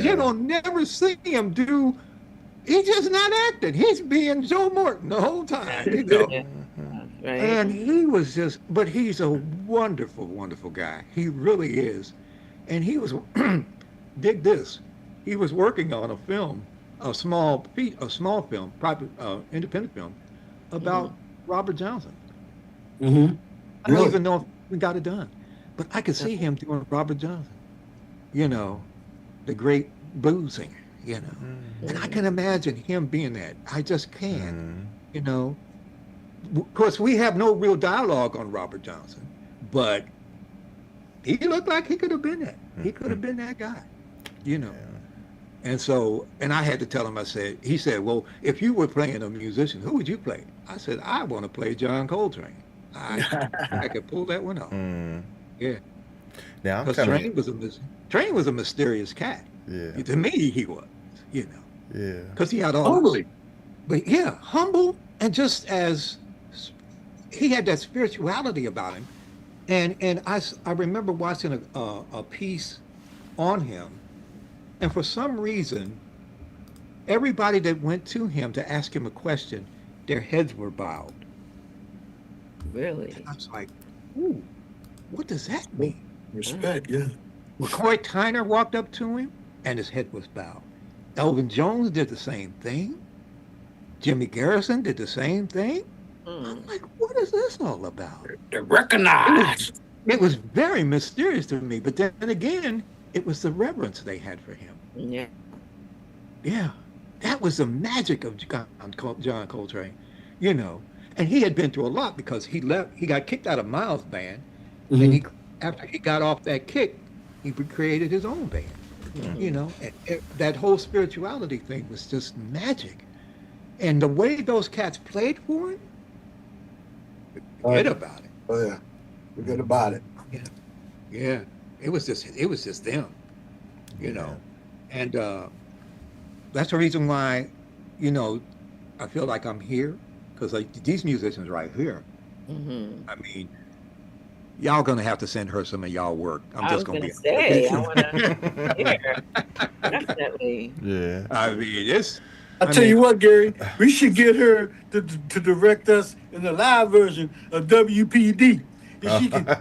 you don't never see him he's just not acting. He's being Joe Morton the whole time, you know. Yeah. right? And he was just, but he's a wonderful, wonderful guy. He really is. And he was, dig this, he was working on a film, a small film, private, independent film about Robert Johnson. Mm-hmm. I don't Really? even know if we got it done, but I could see him doing Robert Johnson, you know, the great blues singer, you know. And I can imagine him being that. I just can, you know. Of course, we have no real dialogue on Robert Johnson, but he looked like he could have been that. He could have been that guy, you know. And so, and I had to tell him, he said, well, if you were playing a musician, who would you play? I said, I want to play John Coltrane. I could pull that one off. Yeah. Now I'm Because kind of Train was a mysterious cat. yeah, To me, he was, you know, yeah. because he had all, Totally. but yeah, humble and just as he had that spirituality about him. And I remember watching a piece on him, and for some reason, everybody that went to him to ask him a question, their heads were bowed. Really? I was like, ooh, what does that mean? Respect, yeah. McCoy Tyner walked up to him, and his head was bowed. Elvin Jones did the same thing. Jimmy Garrison did the same thing. I'm like, what is this all about? They're recognized. It was very mysterious to me, but then again, it was the reverence they had for him. Yeah. Yeah, that was the magic of John Coltrane, you know. And he had been through a lot because he got kicked out of Miles' band, and after he got off that kick, he created his own band. You know, and that whole spirituality thing was just magic. And the way those cats played for him, forget about it. Oh yeah, forget about it. Yeah, it was just them, you know, and that's the reason why, you know, I feel like I'm here because like these musicians right here. I mean, y'all gonna have to send her some of y'all work. I'm I just was gonna gonna be. say, I want to hear. Definitely. Yeah. I mean, it's. I tell you what, Gary, we should get her to direct us in the live version of WPD.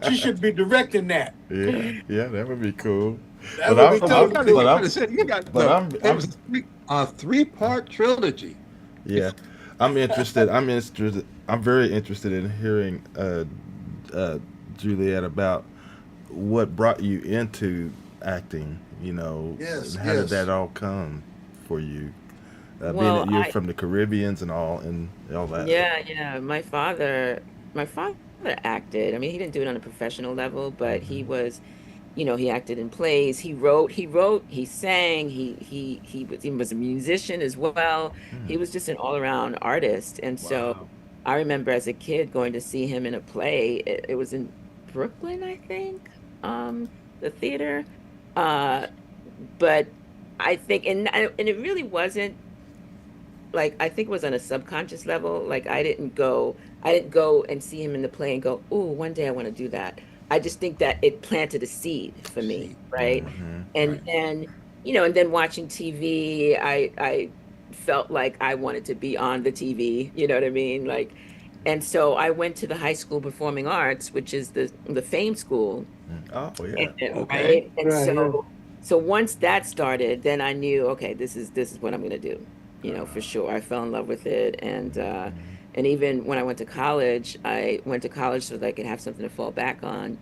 She should be directing that. Yeah, that would be cool. That would be totally cool. It was a three-part trilogy. Yeah, I'm interested. I'm very interested in hearing Juliette about what brought you into acting. You know, Yes, and how did yes. that all come for you? Well, being that you're from the Caribbeans and all that. Yeah. My father acted. I mean, he didn't do it on a professional level, but he was, you know, he acted in plays. He wrote, he sang, he was a musician as well. He was just an all-around artist. And so I remember as a kid going to see him in a play. It was in Brooklyn, I think, the theater. But I think, and it really wasn't, like, I think it was on a subconscious level. Like I didn't go and see him in the play and go, "Ooh, one day I want to do that." I just think that it planted a seed for me, right? And then, you know, and then watching TV, I felt like I wanted to be on the TV, you know what I mean? Like, and so I went to the High School Performing Arts, which is the Fame School. Oh yeah. Right? And so once that started, then I knew, okay, this is what I'm going to do. You know, for sure. I fell in love with it. And even when I went to college so that I could have something to fall back on.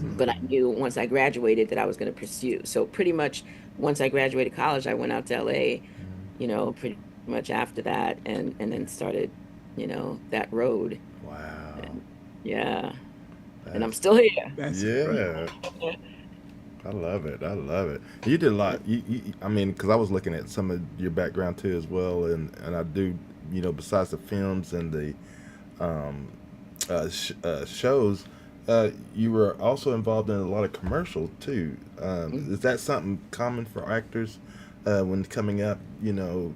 But I knew once I graduated that I was going to pursue. So pretty much once I graduated college, I went out to LA, you know, pretty much after that and then started, you know, that road. Wow. And, yeah. And I'm still here. Yeah. I love it. You did a lot. I mean, because I was looking at some of your background too as well, and I do, you know, besides the films and the shows, you were also involved in a lot of commercials too. Is that something common for actors when coming up? You know,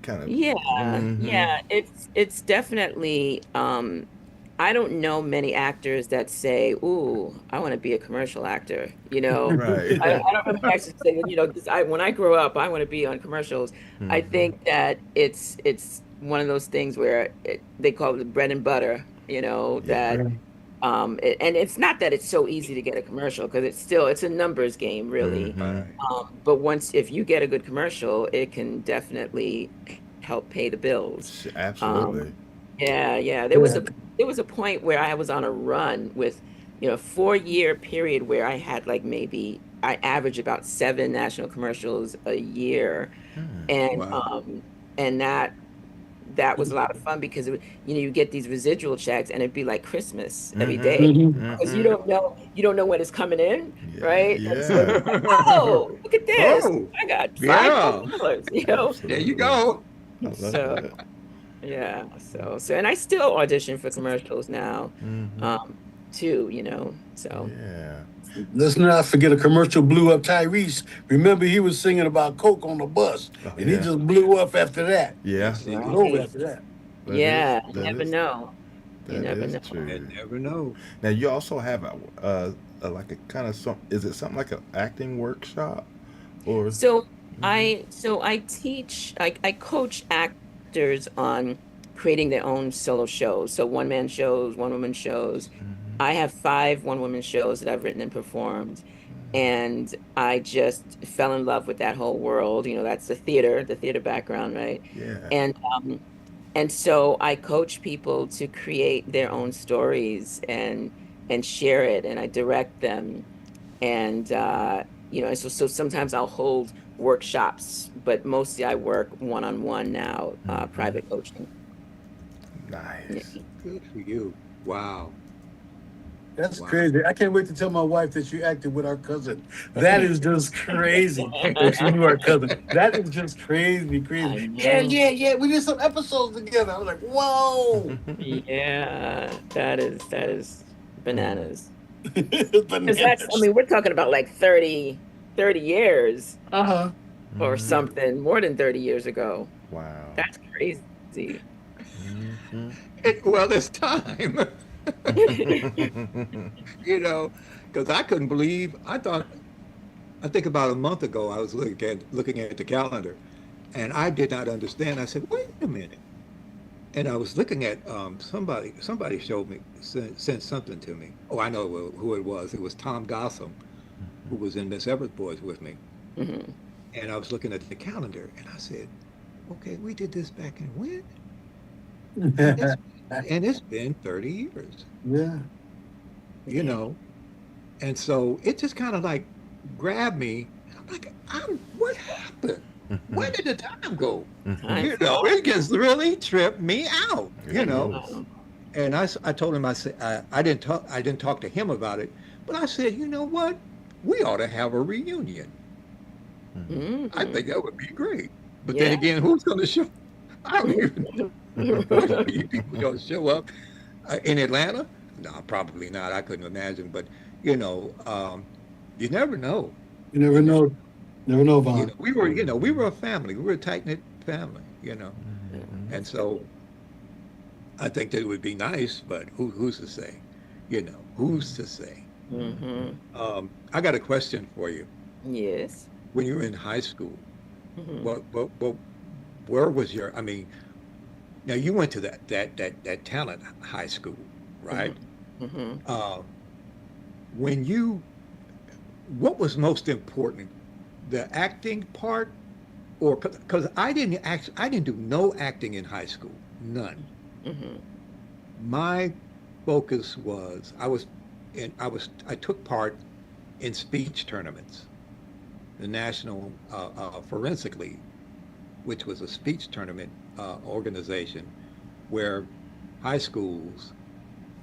kind of. Yeah. It's definitely I don't know many actors that say, "Ooh, I want to be a commercial actor." You know, Right. I don't know many actors that say, you know, 'cause when I grow up, I want to be on commercials. I think that it's one of those things where they call it the bread and butter. You know Yeah. that, and it's not that it's so easy to get a commercial because it's a numbers game, really. Mhm. But if you get a good commercial, it can definitely help pay the bills. Um, Absolutely. yeah, yeah. Yeah. There was a point where I was on a run with, you know, a 4 year period where I had like maybe I averaged about 7 national commercials a year, and Wow. um and that was a lot of fun because you know, you get these residual checks and it'd be like Christmas every day Mhm. because Mhm. you don't know when it's coming in, Yeah. right? And so Yeah. it's like, oh, look at this. Oh, I got yeah. $5,000, you know? There you Absolutely. go. I love So that. yeah, so and I still audition for commercials now, Mhm. um, too, you know. So Yeah. Let's not forget a commercial blew up Tyrese. Remember, he was singing about Coke on the bus, Oh and he yeah. just blew up after that. Yeah. Yes, It he was did. over right. after that. That is Yeah, you that never is know. You that never is know. You true. never know. Now you also have a like a kind of some is it something like an acting workshop or So Mhm. I coach actors on creating their own solo shows. So one man shows, one woman shows. Mhm. I have 5 one woman shows that I've written and performed. And I just fell in love with that whole world. You know, that's the theater background, right? Yeah. And and so I coach people to create their own stories and share it, and I direct them. And you know, so sometimes I'll hold workshops, but mostly I work one-on-one now, Mhm. private coaching. Yeah. Nice. Good for you. Wow. That's Wow. crazy. I can't wait to tell my wife that you acted with our cousin. That is just crazy that you knew our cousin. That is just crazy, crazy. I Yeah, know. yeah, yeah. We did some episodes together. I was like, whoa. Yeah, that is bananas. Because I Bananas. mean, we're talking about like 30 years Uh-huh. or Mhm. something, more than 30 years ago. Wow. That's crazy. Mhm. Well, it's time. You know, because I couldn't believe. I think about a month ago, I was looking at the calendar, and I did not understand. I said, "Wait a minute." And I was looking at somebody showed me sent something to me. Oh, I know who it was. It was Tom Gossam, who was in Miss Everett Boys with me. Hmm. And I was looking at the calendar, and I said, "Okay, we did this back in when?" And it's been 30 years, Yeah. you Yeah. know. And so it just kind of like grabbed me. I'm like, what happened? Where did the time go? Time It flies. just really tripped me out, It does. Wow. And I told him, I said, I didn't talk to him about it, but I said, you know what? We ought to have a reunion. I Hmm. think that would be great. But then Yeah. again, who's going to show? I don't even know what people going to show up in Atlanta. No, probably not. I couldn't imagine. But you know, you never know. You never You never. know. Never know, Vaughn. We were a family. We were a tight knit family. And That's so good. I think that it would be nice, but who's to say? Who's to say? Hmm. I got a question for you. Yes. When you were in high school, Hmm. what where was your? I mean, now you went to that talent high school, Hmm. right? Hmm. Uh, when you, what was most important, the acting part, or because I didn't do no acting in high school, none. Hmm. My focus was I took part in speech tournaments, the National Forensic League, which was a speech tournament organization where high schools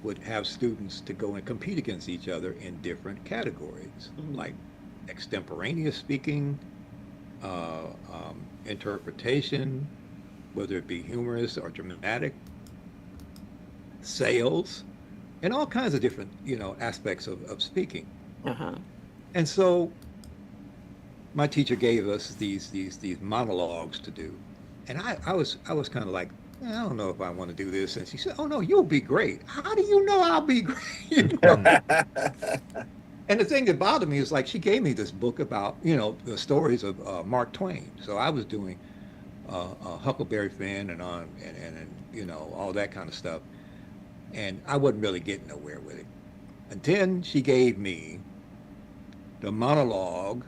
would have students to go and compete against each other in different categories, Hmm. like extemporaneous speaking, interpretation, whether it be humorous or dramatic, sales, and all kinds of different, aspects of speaking. Uh-huh. And so my teacher gave us these monologues to do, and I was kind of like I don't know if I want to do this. And she said, oh, no, you'll be great. How do you know I'll be great? You know? And the thing that bothered me is like she gave me this book about, the stories of Mark Twain. So I was doing Huckleberry Finn and all that kind of stuff. And I wasn't really getting nowhere with it. And then she gave me the monologue,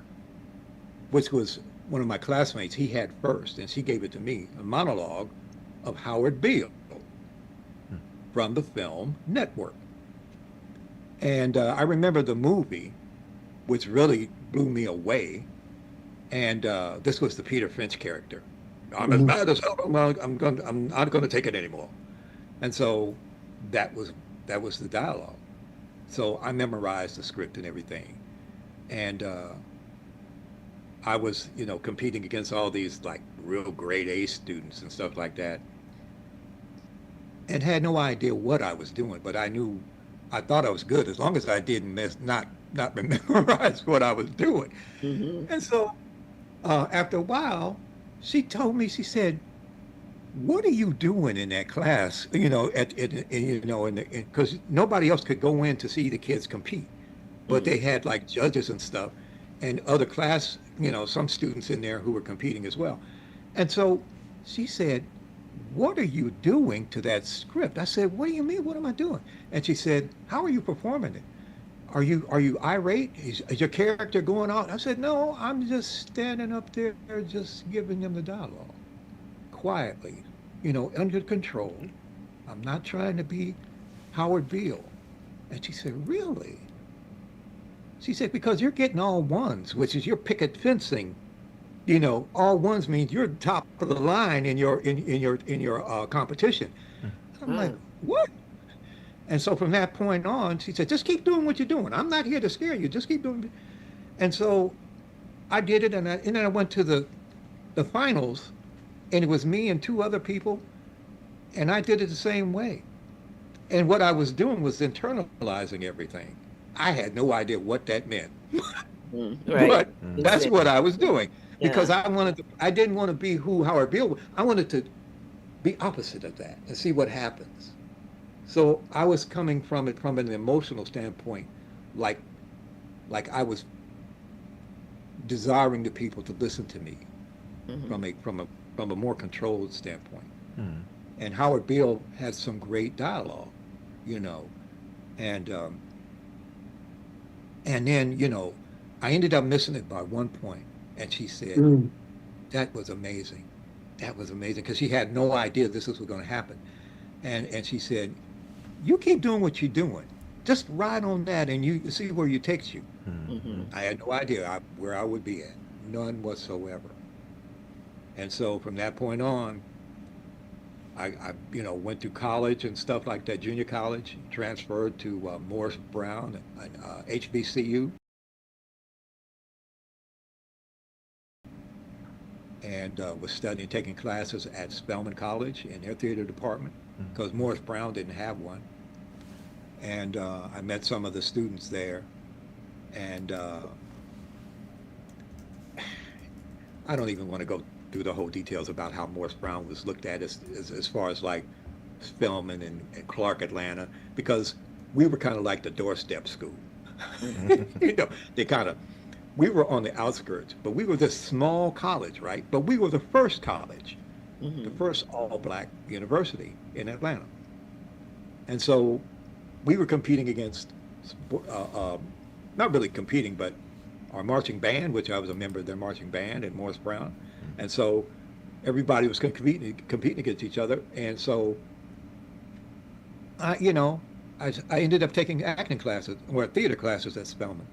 which was one of my classmates, he had first, and she gave it to me, a monologue of Howard Beale from the film Network. And I remember the movie, which really blew me away. And this was the Peter Finch character. I'm as mad as hell. I'm not going to take it anymore. And so that was the dialogue. So I memorized the script and everything. And I was, competing against all these like real grade A students and stuff like that, and had no idea what I was doing. But I thought I was good as long as I didn't not memorize what I was doing. And so after a while, she told me, she said, "What are you doing in that class?" Because nobody else could go in to see the kids compete, but they had like judges and stuff, and other class, some students in there who were competing as well. And so she said, "What are you doing to that script?" I said, "What do you mean? What am I doing?" And she said, "How are you performing it? Are you irate? Is your character going on?" I said, "No, I'm just standing up there, just giving them the dialogue, quietly, under control. I'm not trying to be Howard Beale." And she said, "Really?" She said, "Because you're getting all ones, which is your picket fencing. All ones means you're top of the line in your competition." I'm like, "What?" And so from that point on, she said, "Just keep doing what you're doing. I'm not here to scare you. Just keep doing it." And so I did it, and then I went to the finals, and it was me and two other people, and I did it the same way. And what I was doing was internalizing everything. I had no idea what that meant, Right. but that's what I was doing because Yeah. I didn't want to be who Howard Beale was. I wanted to be opposite of that and see what happens. So I was coming from it from an emotional standpoint, like I was desiring the people to listen to me from a more controlled standpoint. And Howard Beale had some great dialogue, and then I ended up missing it by one point, and she said, "That was amazing. That was amazing," because she had no idea this was going to happen. And she said, "You keep doing what you're doing. Just ride on that, and you see where it takes you." I had no idea where I would be at, none whatsoever. And so from that point on, I went to college and stuff like that, junior college, transferred to Morris Brown and HBCU, and was studying, taking classes at Spelman College in their theater department because Morris Brown didn't have one. And I met some of the students there, and I don't even want to go through the whole details about how Morris Brown was looked at as far as like Spelman and Clark, Atlanta, because we were kind of like the doorstep school. We were on the outskirts, but we were this small college, right? But we were the first college, the first all-black university in Atlanta. And so we were competing against, not really competing, but our marching band, which I was a member of their marching band at Morris Brown. And so everybody was competing against each other. And so I ended up taking acting classes or theater classes at Spelman.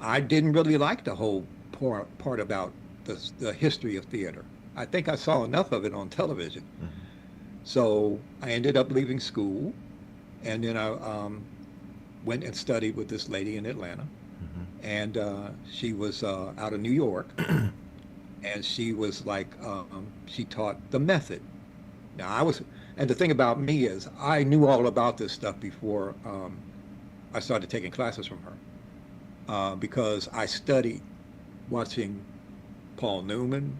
I didn't really like the whole part about the history of theater. I think I saw enough of it on television. So I ended up leaving school, and then I went and studied with this lady in Atlanta. And she was out of New York. And she was like, she taught the method. Now and the thing about me is I knew all about this stuff before I started taking classes from her, because I studied watching Paul Newman,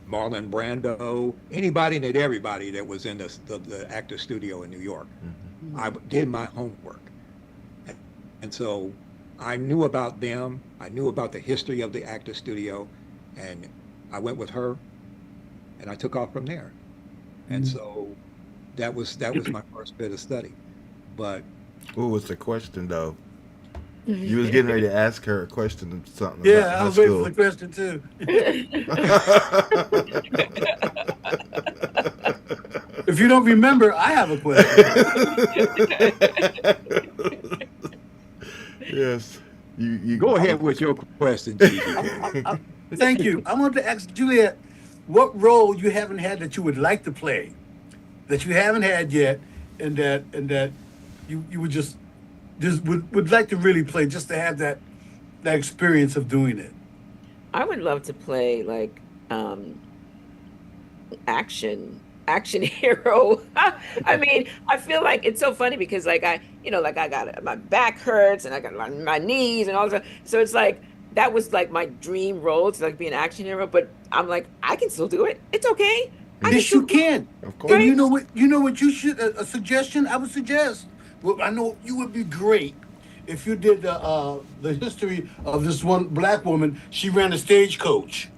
Marlon Brando, anybody and everybody that was in the actor studio in New York. I did my homework. And so I knew about them. I knew about the history of the actor studio. And I went with her and I took off from there. And so that was my first bit of study. But What was the question though? You was getting ready to ask her a question or something. Yeah, about I high was waiting for school. the question too. If you don't remember, I have a question. Yes. You go ahead with your question, Gigi. Thank you. I want to ask Juliette, what role you haven't had that you would like to play, that you haven't had yet, and that you would just would like to really play, just to have that experience of doing it. I would love to play like action hero. I mean, I feel like it's so funny because like I got my back hurts and I got my knees and all that. So it's like that was like my dream role to like be an action hero. But I'm like, I can still do it. It's okay. Yes, you can. Of course. And you know what? You know what you should. A suggestion I would suggest. Well, I know you would be great if you did the history of this one black woman. She ran a stagecoach.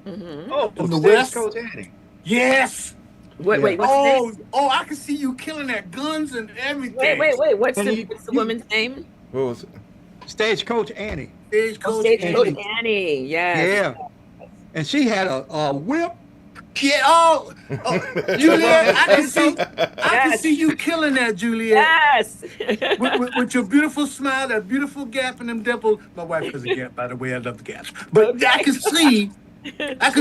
Oh, From the West? Stagecoach Annie. Yes. Wait, what's the name? I can see you killing at guns and everything. Wait. What's And the woman's name? What was it? Stagecoach Annie. Stagecoach. Stagecoach Annie. Yes. Yeah. And she had a whip. Yeah. Juliette, I can see you killing that, Juliette. Yes. with your beautiful smile, that beautiful gap in them dimples. My wife has a gap, by the way. I love the gaps. But I can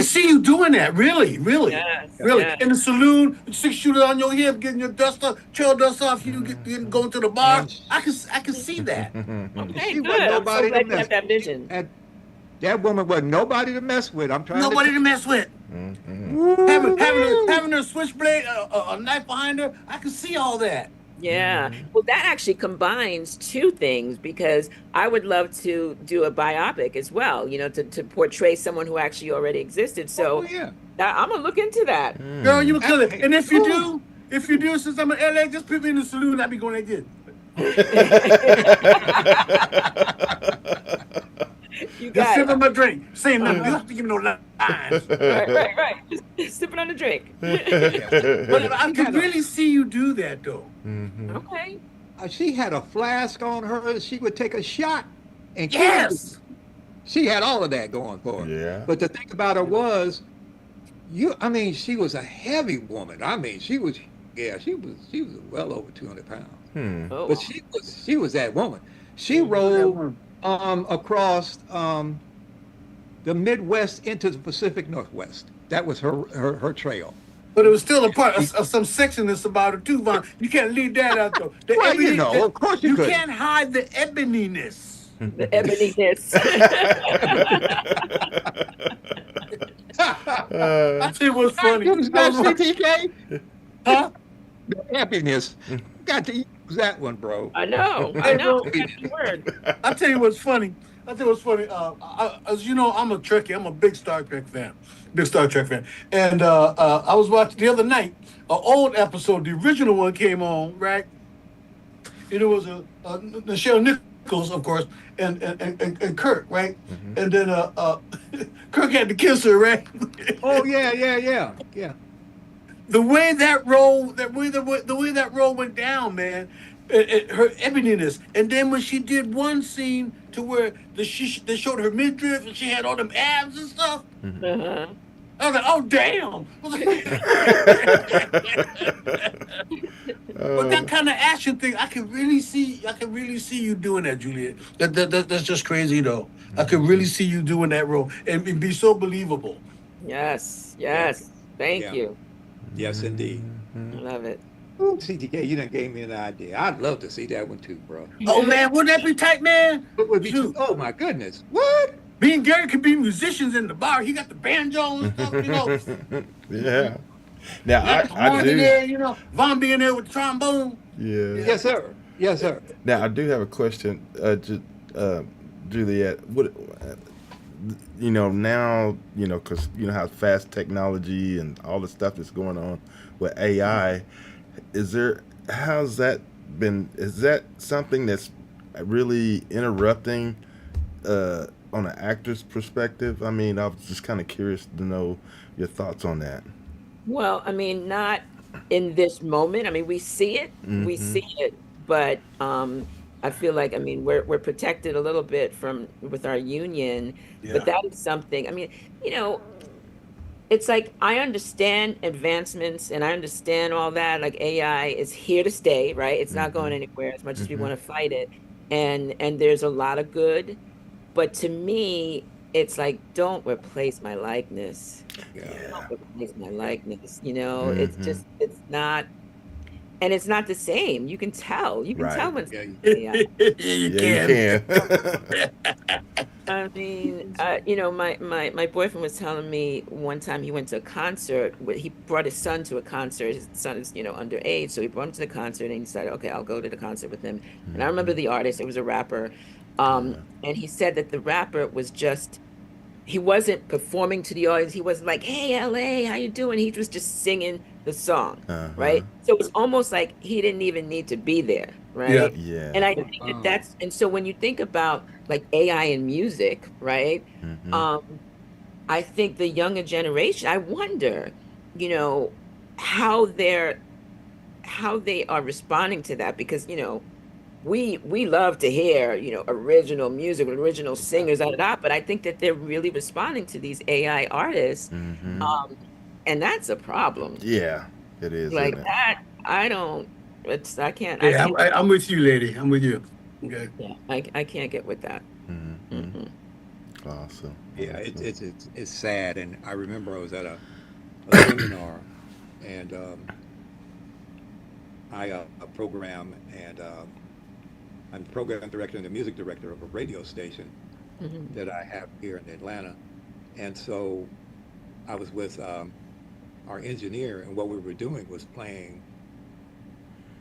see you doing that. Really. Yes, Really. yes. In the saloon, 6-shooter on your hip, getting your trail dust off, you going to the bar. I can see that. Okay, She good. wasn't I'm so nobody glad to you have mess that vision. And that woman wasn't nobody to mess with. I'm trying Nobody to to mess with. Woo. Having her switchblade, a knife behind her. I can see all that. Yeah. Well, that actually combines two things because I would love to do a biopic as well, to portray someone who actually already existed. So yeah. I'm going to look into that. Girl, you will kill it. And if you do, since I'm in LA, just put me in the saloon. I'll be going like this. You Just got sipping it. my drink. Saying nothing. You don't have to give me no lines. Right. Just sipping on a drink. But I can really see you do that, though. Okay. She had a flask on her. She would take a shot and kill Yes. you. She had all of that going for her. Yeah. But the thing about her was, she was a heavy woman. I mean, she was well over 200 pounds. Oh. But she was that woman. She rode across the Midwest into the Pacific Northwest. That was her trail. But it was still a part of some sexiness about it, too, Von. You can't leave that out, though. Well, of course you couldn't. can't hide the eboniness. The ebonyness. I tell you what's funny. You understand, CTK? Huh? The happiness. Got to use that one, bro. I know. That's the word. I tell you what's funny. As you know, I'm a Trekkie. I'm a big Star Trek fan. And I was watching the other night, an old episode, the original one came on, right? And it was Nichelle Nichols, of course, and Kirk, right? And then Kirk had to kiss her, right? Oh yeah. The way that role went down, man. Her eboniness, and then when she did one scene to where they showed her midriff and she had all them abs and stuff, Uh-huh. I was like, oh damn! But that kind of action thing, I can really see you doing that, Juliette. That's just crazy though. I can really see you doing that role and be so believable. Yes. Thank Yeah. you. Yes, indeed. I love it. Ooh, CTK, you done gave me an idea. I'd love to see that one too, bro. Oh man, wouldn't that be tight, man? It would be Shoot. oh my goodness. What? Me and Gary could be musicians in the bar. He got the banjo and stuff, you know. Yeah. Now I Horn in do. there, you know. Von being there with the trombone. Yeah. Yes, sir. Now I do have a question, Juliette. What now, because how fast technology and all the stuff that's going on with AI, how's that been? Is that something that's really interrupting on an actor's perspective? I mean, I was just kind of curious to know your thoughts on that. Well, I mean, not in this moment. I mean, we Mm-hmm. see it, but I feel like, I mean, we're protected a little bit from with our union, but Yeah. that is something. I mean, you know, it's like I understand advancements and I understand all that. Like AI is here to stay, right? It's not Mm-hmm. going anywhere as much as we Mm-hmm. want to fight it. And there's a lot of good, but to me, it's like, don't replace my likeness. Yeah. Don't Yeah. replace my likeness. It's Mm-hmm. just, it's not, and it's not the same. You can tell. You can tell Right. when Yeah. something's AI. You Yeah, you can. can. I mean, my boyfriend was telling me one time he went to a concert. He brought his son to a concert. His son is, underage, so he brought him to the concert, and he said, "Okay, I'll go to the concert with him." And I remember the artist; it was a rapper, Yeah. and he said that the rapper was just he wasn't performing to the audience. He wasn't like, "Hey, LA, how you doing?" He was just singing the song, Uh-huh. right? So it was almost like he didn't even need to be there, Yeah. right? And Yeah. I think that Wow. and so when you think about like AI in music, right? Mm-hmm. Um, I think the younger generation, I wonder, you know, how they are responding to that because, we love to hear, original music, original singers, da, da, da, but I think that they're really responding to these AI artists, Mm-hmm. um, and that's a problem. Yeah, it is, Like isn't it? that, I don't. I Yeah, can't. I'm with you, lady. I'm with you. Okay. Yeah, I can't get with that. Mm-hmm. Mm-mm. Awesome. Yeah. Awesome. It's sad. And I remember I was at a seminar, and I a program, and I'm the program director and the music director of a radio station Mhm. that I have here in Atlanta. And so I was with our engineer, and what we were doing was playing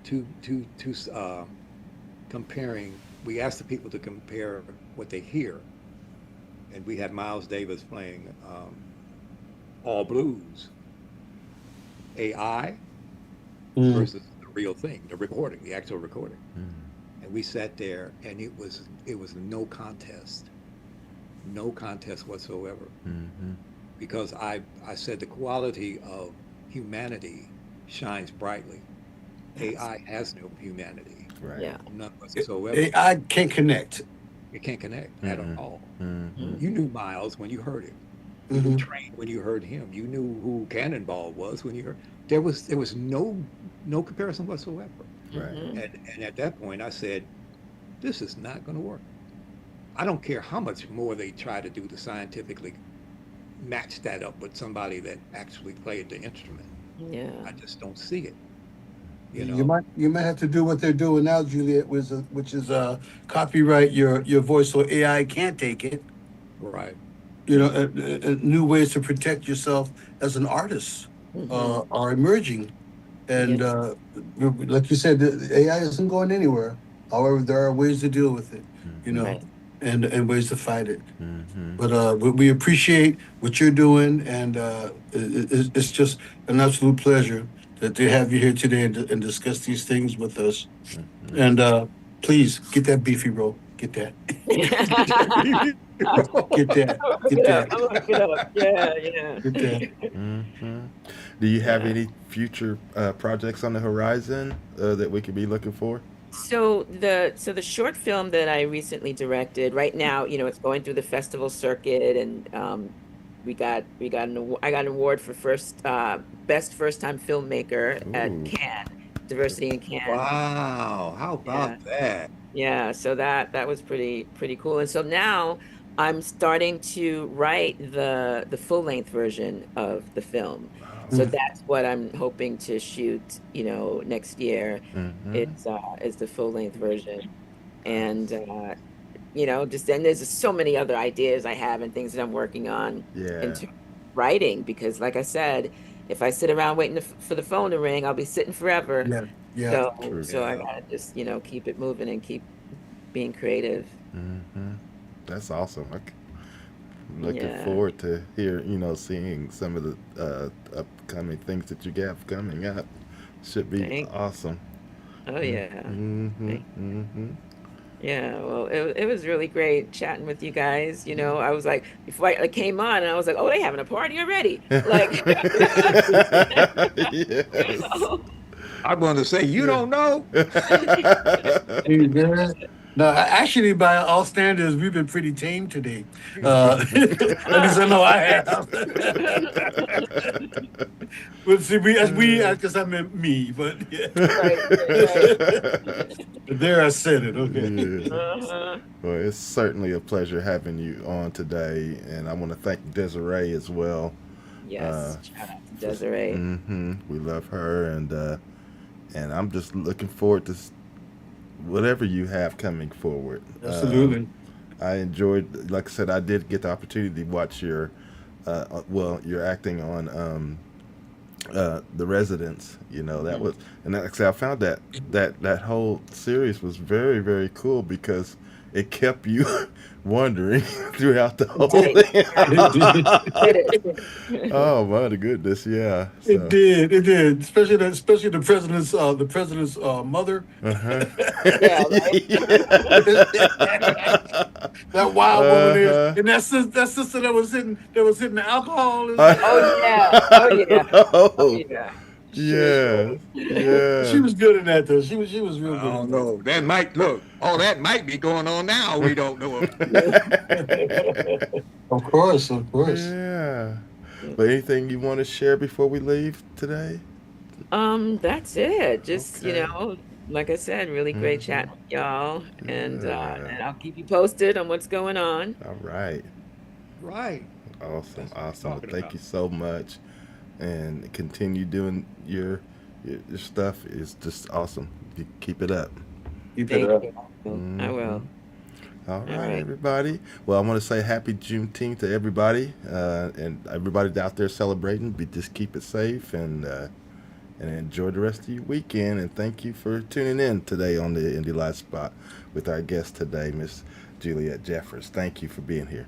two comparing. We asked the people to compare what they hear, and we had Miles Davis playing all blues, AI Mm. versus the real thing, the recording, the actual recording. Mm-hmm. And we sat there, and it was no contest whatsoever, Mm-hmm. because I said the quality of humanity shines brightly. Yes. AI has no humanity, Right. Yeah. none whatsoever. AI can't connect. It can't connect at Mm-mm. all. Mm-hmm. Mm. You knew Miles when you heard him. You knew Hmm. Train when you heard him. You knew who Cannonball was when you heard. There was no comparison whatsoever. Right. Mhm. And at that point, I said, this is not going to work. I don't care how much more they try to do to scientifically match that up with somebody that actually played the instrument. Yeah. I just don't see it. You You know, might have to do what they're doing now, Juliet, which is copyright your voice so AI can't take it. right? New ways to protect yourself as an artist Hmm. are emerging, Yeah. and like you said, the AI isn't going anywhere. However, there are ways to deal with it, you Mm-hmm. know, Right. and ways to fight it. Mm-hmm. But we appreciate what you're doing, and it's just an absolute pleasure to have you here today and discuss these things with us. Mm-hmm. And please get that beefy roll. Get that. Get that. I'm gonna look Get it up. that. I'm gonna look it up. Yeah, yeah. Get that. Mm-hmm. Do you have Yeah. any future projects on the horizon that we could be looking for? So the short film that I recently directed, right now, it's going through the festival circuit, and we got I got an award for best first time filmmaker at Ooh. Cannes, Diversity in Cannes. Wow, how Yeah. about that? Yeah, so that was pretty cool. And so now I'm starting to write the full length version of the film. So Mm. that's what I'm hoping to shoot, next year. Mm-hmm. Is the full length version. And just then there's just so many other ideas I have and things that I'm working on in Yeah. terms of writing because like I said, if I sit around waiting for the phone to ring, I'll be sitting forever. Yeah. Yeah. So True. so I Yeah. gotta just, keep it moving and keep being creative. Mm-hmm. That's awesome. Okay. Looking forward to seeing some of the upcoming things that you have coming up. Should be Thank. awesome. Oh yeah. Mm-hmm, Thank. mm-hmm. Yeah. Well, it was really great chatting with you guys. I was like, before I came on, and I was like, oh, they having a party already. Like, you Yes. know. I'm going to say, you don't know? Hey, man. No, actually, by all standards, we've been pretty tame today. At least I know I have. But see, because I meant me, but yeah. Right. But there I said it. Okay. Yeah. Uh-huh. Well, it's certainly a pleasure having you on today, and I want to thank Desiree as well. Yes. Shout out to Desiree. We love her, and I'm just looking forward to whatever you have coming forward. Absolutely. I enjoyed, like I said, I did get the opportunity to watch your acting on The Residents. That was, and like I said, I found that whole series was very, very cool because it kept you wondering throughout the whole thing. Oh my goodness, yeah. It did. It did. Especially the president's mother. Uh-huh. Yeah, right. That wild woman is, Uh-huh. and that sister that was hitting the alcohol. Oh yeah. Oh yeah. Oh Oh, yeah. yeah, yeah. She was good in that though. She was real I good. don't In know. That might look. All that might be going on now. We don't know. that. Of course. Yeah. But anything you want to share before we leave today? That's it. Just, Okay. like I said, really great chat with y'all. And Yeah. I'll keep you posted on what's going on. All right. Right. Awesome. That's what I'm Awesome. Well, talking thank about. you so much. And continue doing your stuff. It's just awesome. You keep it up. Keep Thank it up. you. I will. All right, right. everybody. Well, I want to say happy Juneteenth to everybody, and everybody out there celebrating. Just keep it safe and enjoy the rest of your weekend. And thank you for tuning in today on the Indie Live Spot with our guest today, Miss Juliette Jeffers. Thank you for being here.